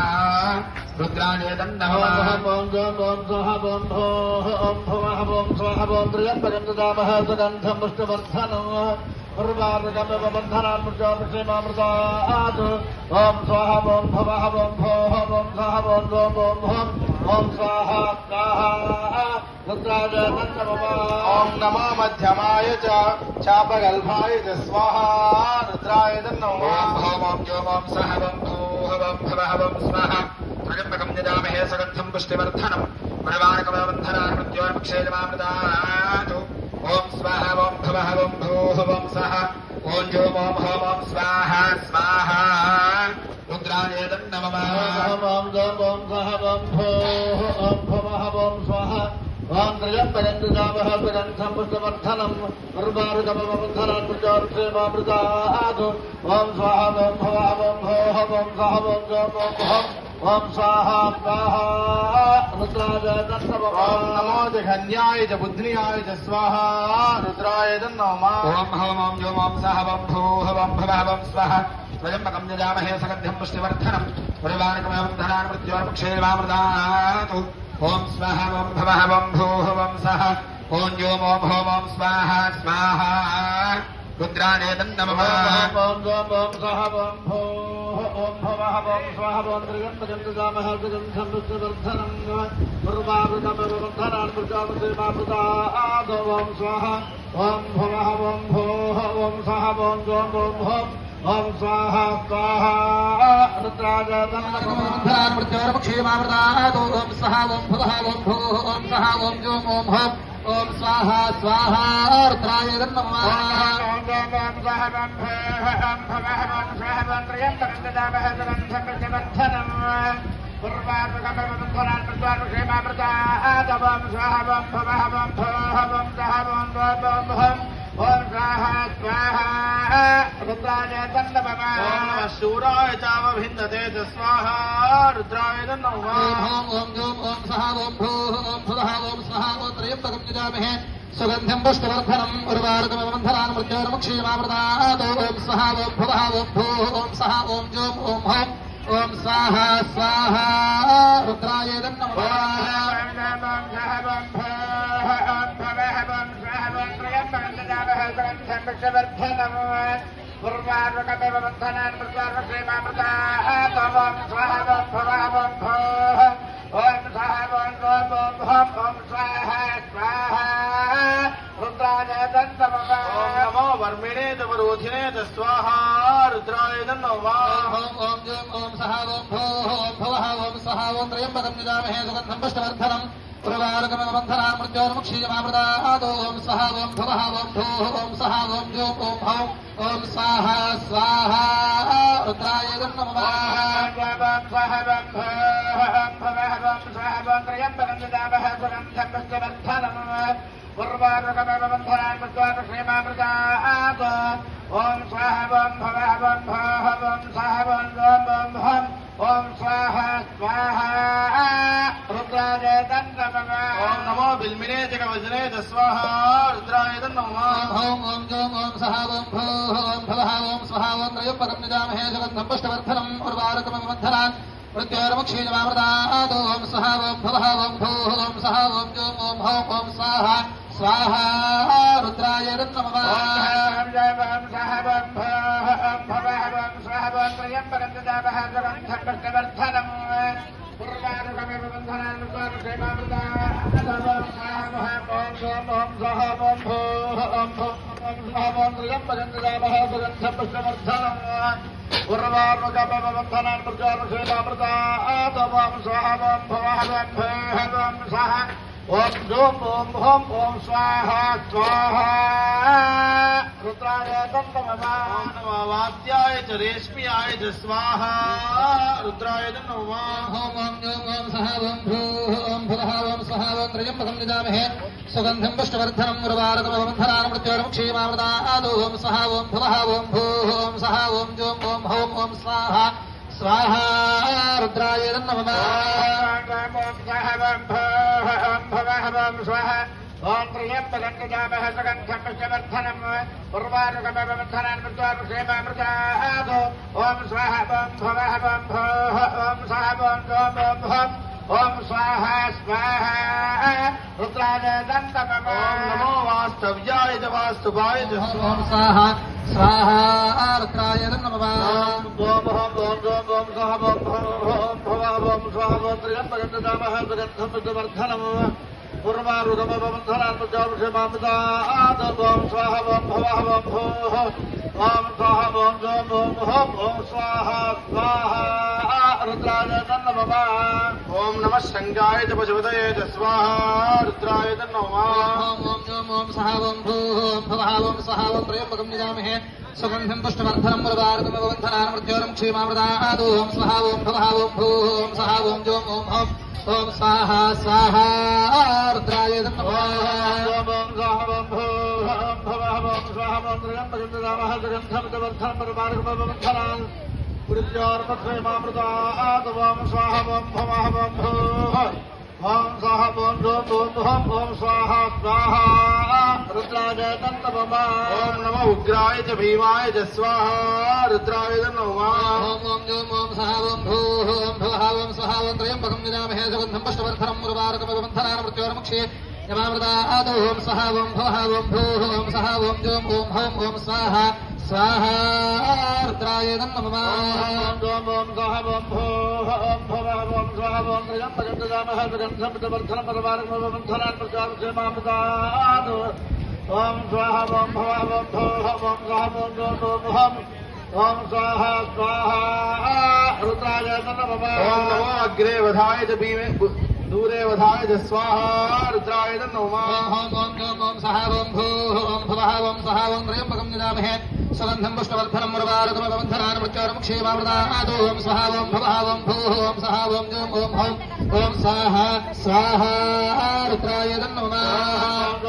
Speaker 5: रुद्राय नमः ओम जो ओम स्वाहा ओम भूः ओम भवः ओम स्वाहा ओम त्र्यंबकं यजामहे सुगन्धिं पुष्टिवर्धनं निर्वाणकमेव बन्धनान् मृत्युर्मुक्षेदमामृतात् ओम स्वाहा ओम भवः ओम भूः ओम स्वाहा ओम ओम स्वाहा स्वाहा रुद्राय नमः ओम नमो मध्यमाय च चापगल्भाय च स्वाहा रुद्राय नमः ओम जो ओम सह ओम भूः ओम भवः ओम स्वाहा त्र्यंबकं यजामहे सुगन्धिं पुष्टिवर्धनं निर्वाणकमेव बन्धनान् मृत्युर्मुक्षेदमामृतात् ओम स्वाहा ओम भवः ओम भूः ओम सः ओम जो ओम हौं ओम स्वाहा स्वाहा रुद्राय नमः
Speaker 4: ఓం ఓం సహ ఓం భో ఓం భవః ఓం స్వః ఓం త్రయంబకం యజామహే సంపుష్టవర్ధనం ఉర్వారుకమవర్ధనం ప్రచోర్షేమామృతాదు ఓం స్వః ఓం భవః ఓం భోః ఓం సహ ఓం ఓం భవం ఓం స్వాహా స్వాహా రుద్రాయ నమః ఓం నమో జఘన్యాయ చ బుద్ధ్యాయ చ స్వాహా రుద్రాయ నమః
Speaker 5: ఓం హవం ఓం జోం ఓం సహ ఓం భూః ఓం భవః ఓం స్వః స్వయంబకం యజామహే సగద్యం పుష్టివర్ధనం ఉర్వారుకమవర్ధనాన్ ప్రచోర్షేమామృతాదు ఓం స్వః ఓం భవః ఓం భూః ఓం సహ ఓం జోం ఓం భవం ఓం స్వాహా స్వాహా రుద్రాయ నమః
Speaker 4: ఓం ఓం సహ ఓం భూః ఓం భవః ఓం స్వః ఓం త్రయంబకం యజామహే సంపుష్టవర్ధనం ఉర్వారుకమవర్ధనాన్ ప్రచోర్షేమామృతాదు ఓం స్వః ఓం భవః ఓం భూః ఓం సహ ఓం జోం ఓం భవం ఓం స్వాహా స్వాహా రుద్రాయ నమః
Speaker 5: ప్రచోర్ముక్షేమామృతాదు ఓం సహ ఓం భవః ఓం భూః ఓం సహ ఓం జోం ఓం భవం ఓం స్వాహా స్వాహా రుద్రాయ నమః
Speaker 4: శూరాయ చావభిందతే స్వాహా రుద్రాయ నమః
Speaker 5: ఓం జోం ఓం సహ ఓం భూః ఓం భవః ఓం స్వః ఓం త్రయంబకం యజామహే సుగంధిం పుష్టివర్ధనం ఉర్వారుకమవర్ధనాన్ ప్రచోర్ముక్షేమామృతాదు ఓం సహ ఓం భవః ఓం భూః ఓం సహ ఓం జోం ఓం భవం ఓం స్వాహా స్వాహా రుద్రాయ నమః
Speaker 4: పూర్వార్వకమవర్ధనాన్ ప్రచోర్ముక్షేమామృతాదు ఓం స్వః ఓం భవః ఓం భూః ఓం సహ ఓం జోం ఓం భవం ఓం స్వాహా స్వాహా రుద్రాయ నమః ఓం నమో వర్మిణే తమరోధినే స్వాహా రుద్రాయ నమః
Speaker 5: ఓం జోం ఓం సహ ఓం భూః ఓం భవః ఓం సహ ఓం త్రయంబకం యజామహే సుగంధం పుష్టివర్ధనం ఉర్వారుకమవర్ధనాన్ ప్రచోర్ముక్షేమామృతాదు ఓం సహ ఓం భవః ఓం భూః ఓం సహ ఓం జోం ఓం భవం ఓం స్వాహా స్వాహా రుద్రాయ నమః
Speaker 4: ఓం స్వాహ ఓం భవః ఓం భూః ఓం సహ ఓం జోం ఓం భవం ఓం స్వాహా స్వాహా రుద్రాయ నమః ఓం నమో బిల్మినే జగవజనే స్వాహా రుద్రాయ నమః
Speaker 5: ఓం ఓం జోం ఓం సహ ఓం భూః ఓం భవః ఓం స్వః ఓం త్రయంబకం యజామహే సుగంధం పుష్టివర్ధనం ఉర్వారుకమవర్ధనాన్ ప్రచోర్ముక్షేమామృతాదు ఓం సహ ఓం భవః ఓం భూః ఓం సహ ఓం జోం ఓం భవం ఓం స్వాహా స్వాహా రుద్రాయ నమః
Speaker 4: పూర్వార్వకమవర్ధనాన్ ప్రచోర్ముక్షేమామృతాదు ఓం స్వః ఓం భవః ఓం భూః ఓం సహ ఓం జోం ఓం భవం ఓం స్వాహా స్వాహా రుద్రాయ నమః వాద్యాయ చ రేష్మ్యాయ చ స్వాహా రుద్రాయ నమః
Speaker 5: ఓం ఓం జోం ఓం సహ ఓం భూః ఓం భవః ఓం స్వః ఓం త్రయంబకం యజామహే సుగంధం పుష్టివర్ధనం ఉర్వారుకమవర్ధనాన్ ప్రచోర్ముక్షేమామృతాదు ఓం సహ ఓం భవః ఓం భూః ఓం సహ ఓం జోం ఓం భవం ఓం స్వాహా స్వాహా రుద్రాయ నమః
Speaker 4: ఓం త్రయంబకం యజామహే సుగంధం పుష్టివర్ధనం ఉర్వారుకమవర్ధనాన్ ప్రచోర్ముక్షేమామృతాదు ఓం స్వాహ ఓం భవః ఓం భూః ఓం సహ ఓం జోం ఓం భవం ఓం స్వాహా స్వాహా రుద్రాయ నమః ఓం నమో వాస్తవ్యాయ చ వాస్తువాయ చ
Speaker 5: ఓం స్వాహా స్వాహా రుద్రాయ నమః
Speaker 4: ఓం ఓం ఓం ఓం ఓం సహ ఓం ఓం భవః ఓం స్వాహ ఓం త్రయంబకం యజామహే సుగంధం పుష్టివర్ధనం పూర్వారుకమవర్ధనాన్ ప్రచోర్ముక్షేమామృతాదు ఓం స్వాహ ఓం భవః ఓం భూః ఓం సహ ఓం జోం ఓం భవం ఓం స్వాహా స్వాహా రుద్రాయ నమః ఓం నమః శంగాయ చ పశుపతయే చ స్వాహా రుద్రాయ నమః
Speaker 5: ఓం ఓం జోం ఓం సహ ఓం భూః ఓం భవః ఓం సహ ఓం త్రయంబకం యజామహే सुगन्धं पुष्टवर्धनं मुरवारुकमवन्धनान् मृत्योरं क्षीमामृतादो ॐ स्वहा ॐ भवः ॐ भूः ॐ सहा ॐ जों ॐ हौं ॐ स्वाहा स्वाहा रुद्राय नमः ॐ स्वाहा ॐ भूः ॐ भवः ॐ स्वाहा ॐ त्र्यम्बकं सुगन्धं मुरवारुकमवन्धनान् मृत्योर्मक्षीमामृतादो ॐ स्वाहा ॐ भवः ॐ भूः ॐ स्वाहा ॐ जों ॐ हौं ॐ स्वाहा स्वाहा रुद्राय नमः ॐ नमः उग्राय च भीमाय च स्वाहा रुद्राय नमः ॐ ॐ जों ॐ सहा ॐ भूः ॐ भवः ॐ स्वाहा ॐ त्र्यम्बकं यजामहे सुगन्धं पुष्टवर्धनं मुरवारुकमवन्धनान् मृत्योर्मुक्षे यमामृतादो ॐ सहा ॐ भवः ॐ भूः ॐ सहा ॐ जों ॐ हौं ॐ स्वाहा स्वाहा रुद्राय नमः ॐ जों ॐ सहा ॐ भूः ॐ भवः ॐ स्वाहा ॐ त्र्यम्बकं यजामहे सुगन्धं पुष्टवर्धनं मुरवारुकमवन्धनान् मृत्योर्मुक्षे यमामृतादो ॐ स्वाहा ॐ भवः ॐ भूः ॐ स्वाहा ॐ जों ॐ हौं ॐ स्वाहा स्वाहा रुद्राय नमः ॐ नमो अग्रे वधाय च भीमे दूरे वधाय च स्वाहा रुद्राय नमः ॐ ॐ सहा ॐ भूः ॐ भवः ॐ स्वाहा ॐ त्र्यम्बकं यजामहे सुगन्धं पुष्टवर्धनं मुरवारुकमवन्धनान् मृत्योर्मुक्षे यमामृतादो ॐ स्वाहा ॐ भवः ॐ भूः ॐ सहा ॐ जों ॐ हौं ॐ स्वाहा स्वाहा रुद्राय नमः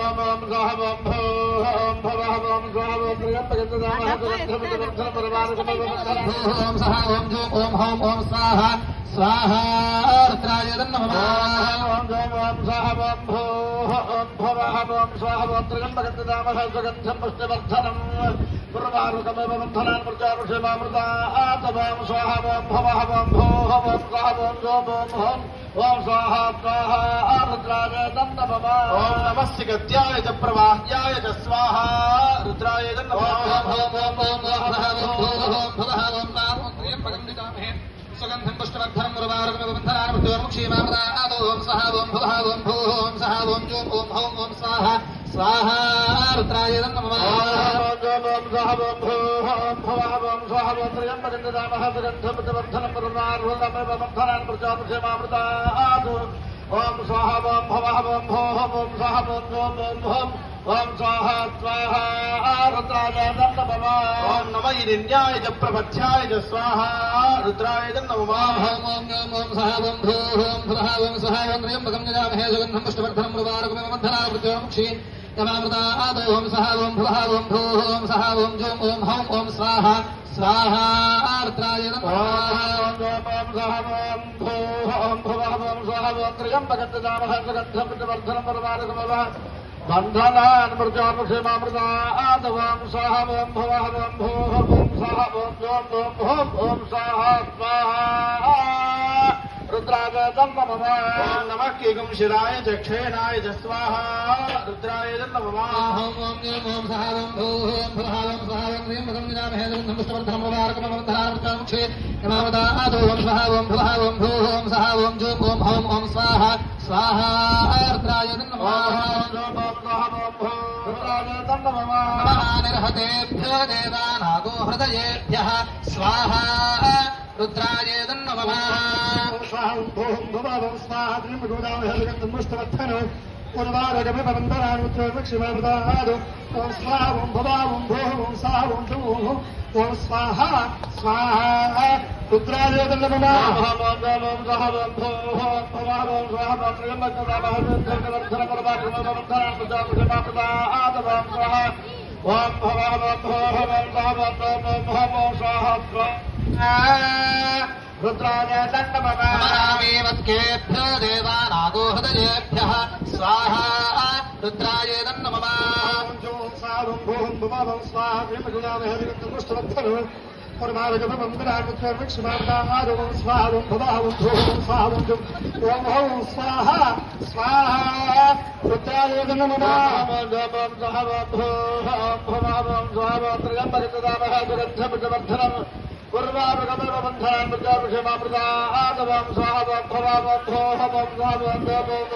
Speaker 5: ॐ स्वाहा ॐ भूः ॐ भवः ॐ स्वाहा ॐ त्र्यम्बकं यजामहे सुगन्धं पुष्टवर्धनं मुरवारुकमवन्धनान् ॐ सहा ॐ जों ॐ हौं ॐ स्वाहा स्वाहा रुद्राय नमः ॐ स्वाहा ॐ भूः ॐ भवः ॐ स्वाहा ॐ त्र्यम्बकं यजामहे सुगन्धं पुष्टवर्धनं मुरवारुकमवन्धनान् मृत्योर्मुक्षे यमामृतादो ॐ स्वाहा ॐ भवः ॐ भूः ॐ स्वाहा ॐ जों ॐ हौं ॐ स्वाहा स्वाहा रुद्राय नमः ॐ नमः सिगत्याय च प्रवाह्याय च स्वाहा रुद्राय नमः ॐ त्र्यम्बकं यजामहे सुगन्धं पुष्टवर्धनं मुरवारुकमवन्धनान् मृत्योर्मुक्षे यमामृतादो ॐ सहा ॐ भवः ॐ भूः ॐ सहा ॐ जों ॐ हौं ॐ स्वाहा स्वाहा रुद्राय नमः ॐ सहा ॐ भूः ॐ भवः ॐ स्वाहा ॐ त्र्यम्बकं यजामहे सुगन्धं पुष्टवर्धनं मुरवारुकमवन्धनान् मृत्योर्मुक्षे यमामृतादो ॐ स्वाहा ॐ भवः ॐ भूः ॐ सहा ॐ जों ॐ हौं ॐ स्वाहा स्वाहा रुद्राय नमः ॐ नमः हिरण्याय च प्रपथ्याय च स्वाहा रुद्राय नमः ॐ सहा ॐ भूः ॐ भवः ॐ स्वाहा ॐ त्र्यम्बकं यजामहे सुगन्धं पुष्टवर्धनं मुरवारुकमवन्धनान् मृत्योर्मुक्षे यमामृतादो ॐ सहा ॐ भवः ॐ भूः ॐ सहा ॐ जों ॐ हौं ॐ स्वाहा स्वाहा रुद्राय नमः ॐ सहा ॐ भूः ॐ भवः ॐ स्वाहा ॐ त्र्यम्बकं यजामहे सुगन्धं पुष्टवर्धनं मुरवारुकमवन्धनान् मृत्योर्मुक्षे यमामृतादो ॐ स्वाहा ॐ भवः ॐ भूः ॐ स्वाहा ॐ जों ॐ हौं ॐ स्वाहा स्वाहा रुद्राय नमः ॐ नमः केकं शिराय च क्षेणाय च स्वाहा रुद्राय नमः ॐ सहा ॐ भूः ॐ भवः ॐ स्वाहा ॐ त्र्यम्बकं यजामहे सुगन्धं पुष्टवर्धनं मुरवारुकमवन्धनान् मृत्योर्मुक्षे यमामृतादो ॐ स्वाहा ॐ भवः ॐ भूः ॐ सहा ॐ जों ॐ हौं ॐ स्वाहा स्वाहा रुद्राय नमः निर्हतेभ्यो देवानागो हृदयेभ्यः स्वाहा रुद्राय नमः स्वाहा भूः भवः स्वाहा त्र्यम्बकं यजामहे सुगन्धं पुष्टवर्धनं मुरवारुकमवन्धनान् मृत्योर्मुक्षे यमामृतादो ॐ स्वाहा ॐ भवः ॐ भूः ॐ सहा ॐ जों ॐ स्वाहा स्वाहा रुद्राय नमः ॐ सहा ॐ भूः ॐ भवः ॐ स्वाहा ॐ त्र्यम्बकं यजामहे सुगन्धं पुष्टवर्धनं मुरवारुकमवन्धनान् मृत्योर्मुक्षे यमामृतादो ॐ स्वाहा ॐ भवः ॐ भूः ॐ सहा ॐ जों ॐ हौं ॐ स्वाहा रुद्राय नमः वत्केभ्यो देवानागो हृदयेभ्यः स्वाहा रुद्राय नमः ॐ भूः भवः स्वाहा त्र्यम्बकं यजामहे सुगन्धं पुष्टवर्धनं मुरवारुकमवन्धनान् मृत्योर्मुक्षे यमामृतादो ॐ स्वाहा ॐ भवः ॐ भूः ॐ सहा ॐ जों ॐ हौं स्वाहा स्वाहा रुद्राय नमः ॐ सहा ॐ भूः ॐ भवः ॐ स्वाहा ॐ त्र्यम्बकं यजामहे सुगन्धं पुष्टवर्धनं मुरवारुकमवन्धनान् मृत्योर्मुक्षे यमामृतादो ॐ स्वाहा ॐ भवः ॐ भूः ॐ सहा ॐ जों ॐ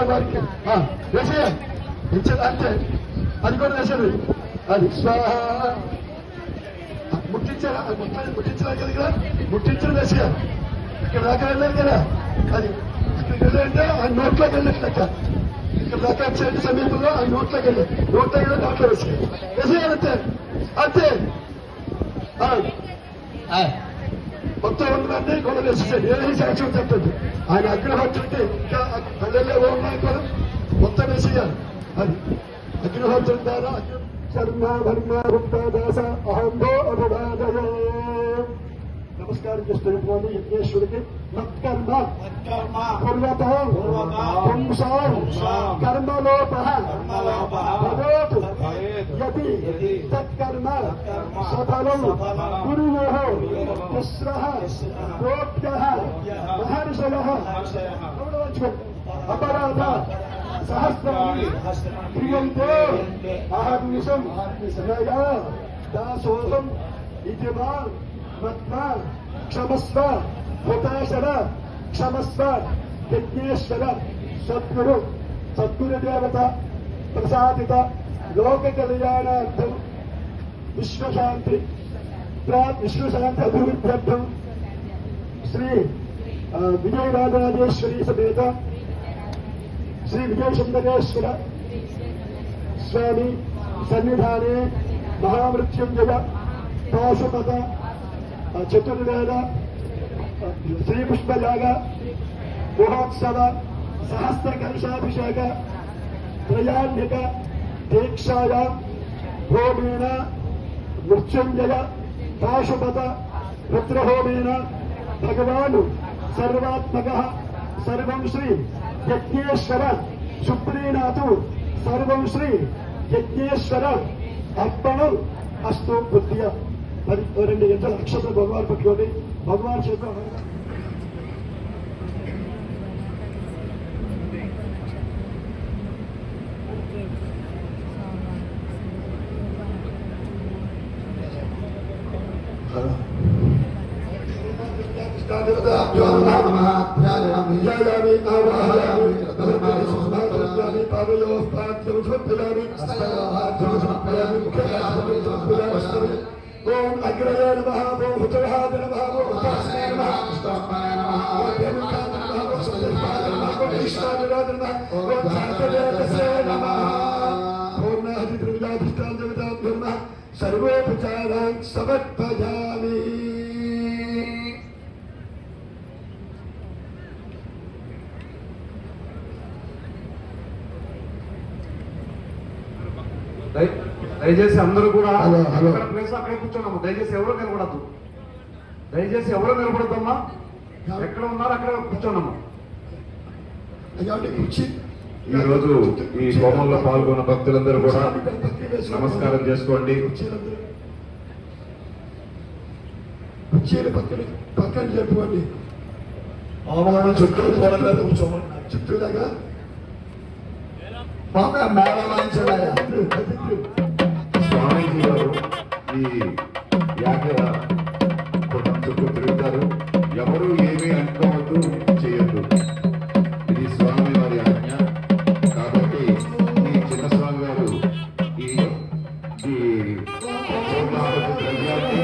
Speaker 1: వారికి వేసే ఇచ్చేది అంతే అది కూడా వేసేది అది స్వాహ ముఖ్యంగా ముట్టించారా ముట్టించరా కదా ముట్టించడం వేసిగా ఇక్కడ దాకా వెళ్ళారు కదా అది ఇక్కడికి వెళ్ళారంటే ఆ నోట్లోకి వెళ్ళినట్టు లెక్క ఇక్కడ దాకా వచ్చే సమీపంలో ఆ నోట్లోకి వెళ్ళి దాంట్లో వేసేయాలంతే అంతే మొత్తం ఉన్నదాన్ని కూడా వేసేసాడు ఏదైనా సాక్ష్యం చెప్పండి ఆయన అగ్రహోత్రుడికి ఇంకా పల్లెల్లో ఉన్నాయి కూడా మొత్తం వేసేయాలి అది అగ్రహోత్రుడి ద్వారా శర్మ ధర్మ దాస అహంభో అభివాదయ నమస్కారం చేస్తున్నటువంటి యజ్ఞేశ్వరుడికి మత్కర్మ పూర్వతం పుంసాం కర్మలోప భవేత్ యది తత్కర్మ సఫలం గురుయోః తిస్రః గోప్యః మహర్షయః అపరాధ సహస్రాణి క్రియంతే అహర్నిశం సమయా దాసోహం ఇతి మాం మత్మా క్షమస్వ హుతాశర క్షమస్వ యజ్ఞేశ్వర సద్గురు దేవత ప్రసాదిత లోక కళ్యాణార్థం విశ్వశాంతి అభివృద్ధ్యర్థం శ్రీ విజయరాజరాజేశ్వరి సమేత శ్రీ విజయసుందరేశ్వర స్వామి సన్నిధానే మహామృత్యుంజయ పాశుపత చతుర్వేద శ్రీపుష్పయాగ మహోత్సవ సహస్ర కలశాభిషేక త్రయాన్నిక దీక్షాయా హోమేన మృత్యుంజయ పాశుపత రుద్రహోమేన భగవాను సర్వాత్మక సర్వం శ్రీ యజ్ఞేశ్వర సుప్రీనాథు సర్వం శ్రీ యజ్ఞేశ్వర అర్పణం అస్తు బుద్ధియ మరి 2 గంటల అక్షతలు భగవాన్ పట్టుకోండి భగవాన్ చేత ఓం అగ్రయ నమః ఓం హుతరాయ నమః ఓం ఉపాసనే నమః కృష్ణాయ నమః ఓం దేవకాయ నమః ఓం సత్యపాయ నమః ఓం కృష్ణాయ నమః ఓం శాంతదేవతే నమః ఓం నాహి త్రివిధాధిష్టాన దేవతాభ్యో నమః సర్వోపచారాన్ సమర్పయామి.
Speaker 5: దయచేసి అందరూ కూడా ప్లేస్ అక్కడే కూర్చోండి. దయచేసి ఎవరు నిలబడద్దు. దయచేసి ఎవరు నిలబడద్దమ్మా. ఎక్కడ ఉన్నారు అక్కడ కూర్చోండమ్మా.
Speaker 2: ఈరోజు ఈ హోమంలో పాల్గొన్న భక్తులందరూ కూడా నమస్కారం చేసుకోండి.
Speaker 1: పక్కన చెప్పుకోండి. అవమానం చుట్టూ కూర్చోమన్నారు. చుట్టూలాగా
Speaker 2: స్వామీజీ గారు ఈ యాగ కుటుంబం చుట్టూ తిరుగుతారు. ఎవరు ఏమీ అనుకోవద్దు, చేయొద్దు. ఇది స్వామి వారి ఆజ్ఞ. కాబట్టి ఈ చిన్న స్వామి గారు ఈ ద్రవ్యాన్ని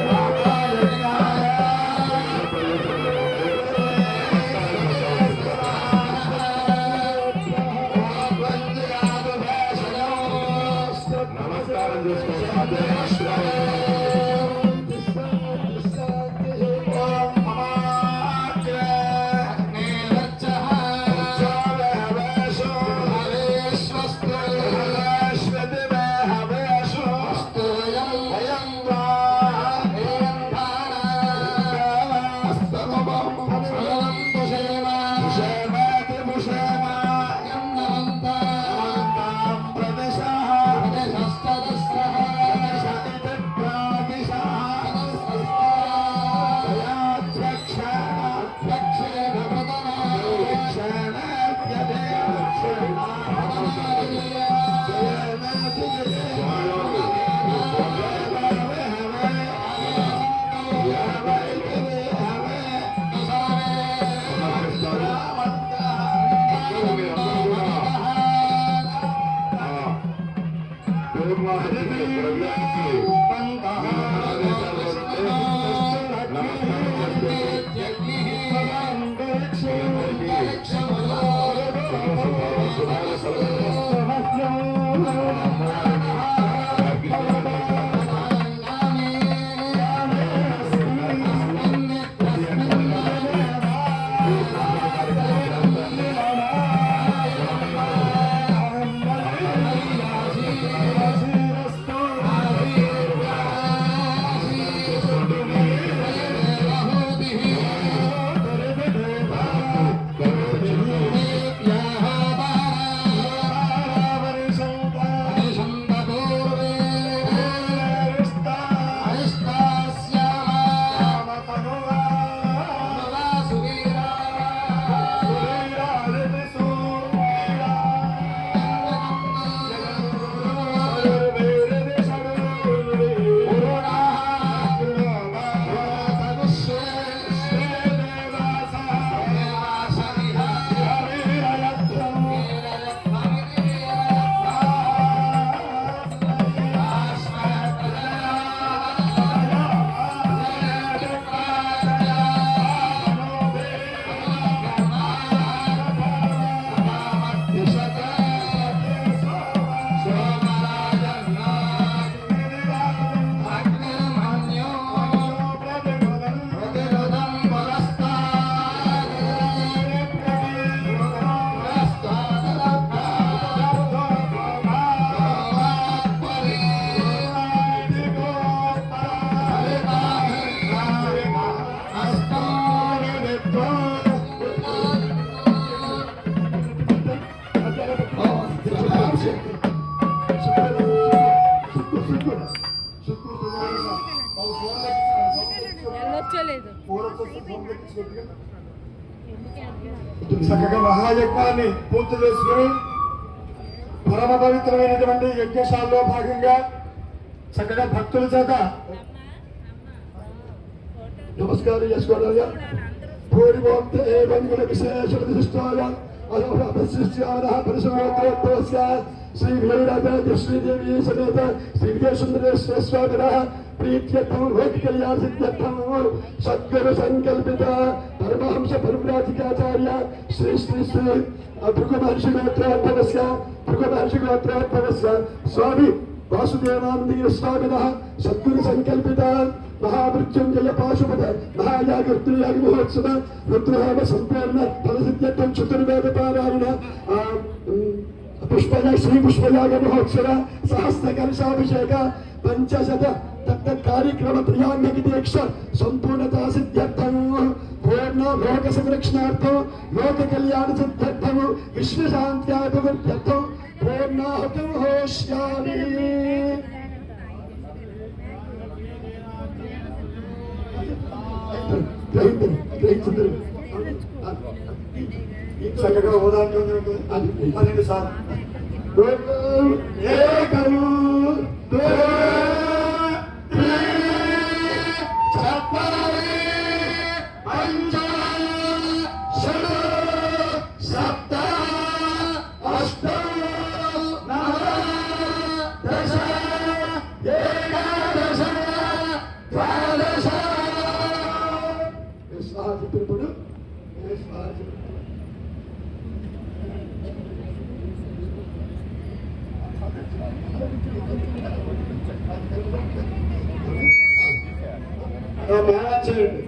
Speaker 2: నమస్కారం చేసుకోవాలి.
Speaker 1: చక్కగా మహాయజ్ఞాన్ని పూర్తి చేసుకుని పరమ పవిత్రమైనటువంటి యజ్ఞశాలలో భాగంగా చక్కగా భక్తుల చేత నమస్కారం చేసుకోవడం పూర్వోక్త ఏవంగుణ విశేష విశిష్టాయ శ్రీ వీరరాజ శ్రీదేవి సమేత శ్రీ విజయసుందరేశ్వర స్వామి ప్రీత్యర్థం లోక కళ్యాణ సిద్ధ్యర్థం సద్గురు సంకల్పిత పరమహంస పరివ్రాజికాచార్య శ్రీ శ్రీ శ్రీ భృగు మహర్షి గోత్రోద్భవస్య స్వామి వాసుదేవానందగిరి స్వామిన సద్గురు సంకల్పిత మహామృత్యుంజయ పాశుపత మహాయాగృత్యాగ మహోత్సవ రుద్రహోమ సంపూర్ణ ఫలసిద్ధ్యర్థం చతుర్వేద పారాయణ పుష్పయ శ్రీ పుష్పయాగ మహోత్సవ సహస్ర కలశాభిషేక పంచశత కార్యక్రమ ప్రియాంగ దీక్ష సంపూర్ణతా సిద్ధ్యర్థం పూర్ణ లోక సంరక్షణార్థం లోక కళ్యాణ సిద్ధ్యర్థం విశ్వశాంత్యాభివృద్ధ్యర్థం పూర్ణాహుతం హోష్యామి. చక్కగా హోదాంగా పన్నెండు సార్లు ఏకము చేయండి.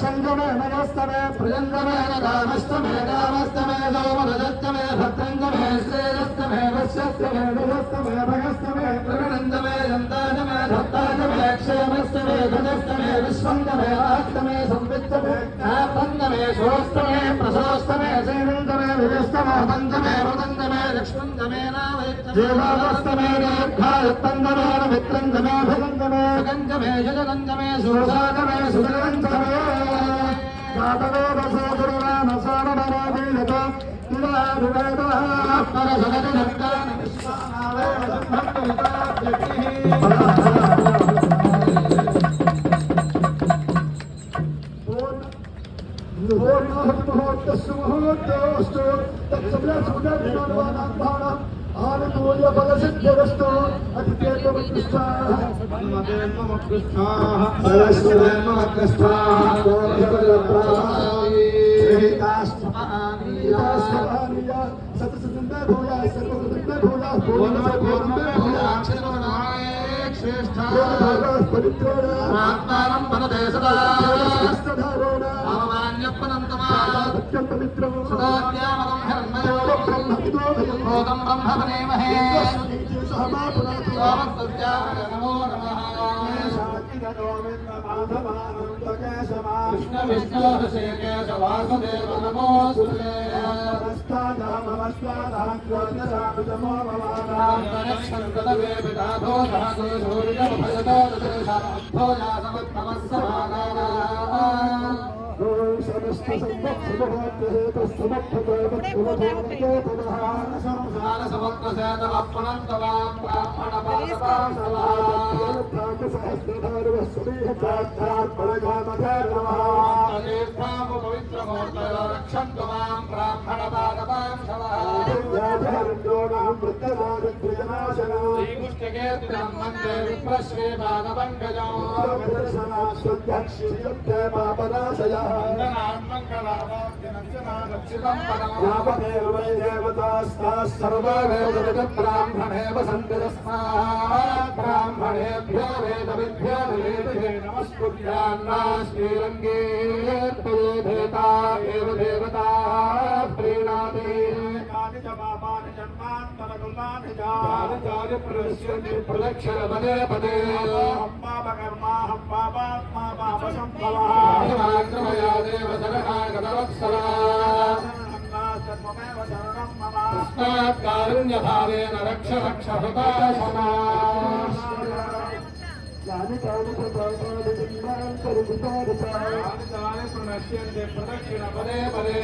Speaker 1: సంగమే నగస్తమే ప్రియంగమే కామస్తమే కామస్తమే సోమరజస్తమే భద్రంగమే శ్రేయస్తమే వశ్యస్తమే నిజస్తమే భగస్తమే ప్రగణందమే దంతాజమే దత్తాజమే క్షేమస్తమే గజస్తమే విశ్వంగమే ఆస్తమే సంవిత్తమే ఆపంగమే శోస్తమే ప్రశోస్తమే శ్రీనందమే
Speaker 4: स्तमोदन्दमे रुदन्दमे लक्ष्मन्दमे नावैत्तमे दीर्घायुक्तन्दमे मित्रन्दमे भगन्दमे सुगन्धमे यजगन्धमे सुरसागमे सुगन्धमे जातवेद सोदुराम सोमवरादीयत इलारुवेदः परसगतिनर्गान ఆత్మానం పదదే సదా అవమాన్యప్పనంతమా సదాజ్ఞామదం హిరణ్మయో భూతం బ్రహ్మణేమహే నమో నమః కృష్ణ విష్ణు కేశవాసుదేవ నమోస్తుతే ब्राह्मणेभ्यो वेदविद्भ्यो नमस्कुर्यान्नास्मीरङ्गे देवता एव देवता प्रीणाति प्रदक्षिण पदे पदे हिमाग्रमया देव शरणागतवत्सला तस्मात् कारुण्यभावेन रक्ष रक्ष हृताशना प्रदक्षिण पदे पदे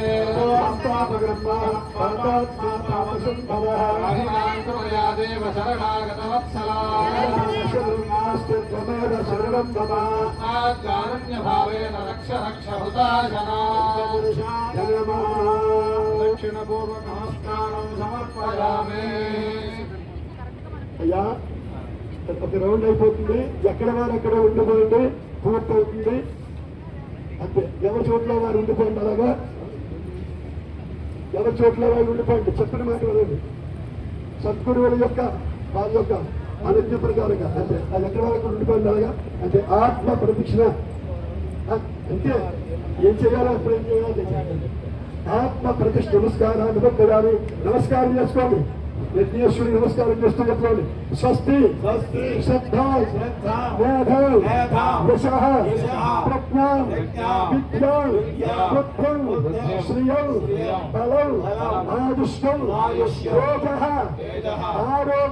Speaker 4: हिमाग्रमया देव शरणागतवत्सला तस्मात् कारुण्यभावेन रक्ष रक्ष हृताशना दक्षिणपूर्वक नमस्कारं समर्पयामि
Speaker 1: అయ్యా ఒక రౌండ్ అయిపోతుంది ఎక్కడ వారు అక్కడ ఉండిపోయింది పూర్తవుతుంది అంతే ఎవరి చోట్ల వారు ఉండిపోయింది అలాగా ఎవరి చోట్ల వారు ఉండిపోయింది చెప్పిన మాట వదండి సద్గురువుల యొక్క వారి యొక్క అనుజ్ఞ ప్రకారంగా అంటే అది ఎక్కడ వారు ఉండిపోయింది అలాగా అంటే ఆత్మ ప్రదక్షిణ అంతే ఏం చేయాలో అప్పుడు ఏం చేయాలి ఆత్మ ప్రతిష్ఠ నమస్కారాన్ని భక్తురాలు నమస్కారం చేసుకోండి యజ్ఞేశ్వరుని నమస్కారం చేస్తూ చెప్పండి స్వస్తి శ్రద్ధ మేధ యశః ప్రజ్ఞా విద్యా బుద్ధిం శ్రియం బలం ఆయుష్యం యోగః ఆరోగ్యం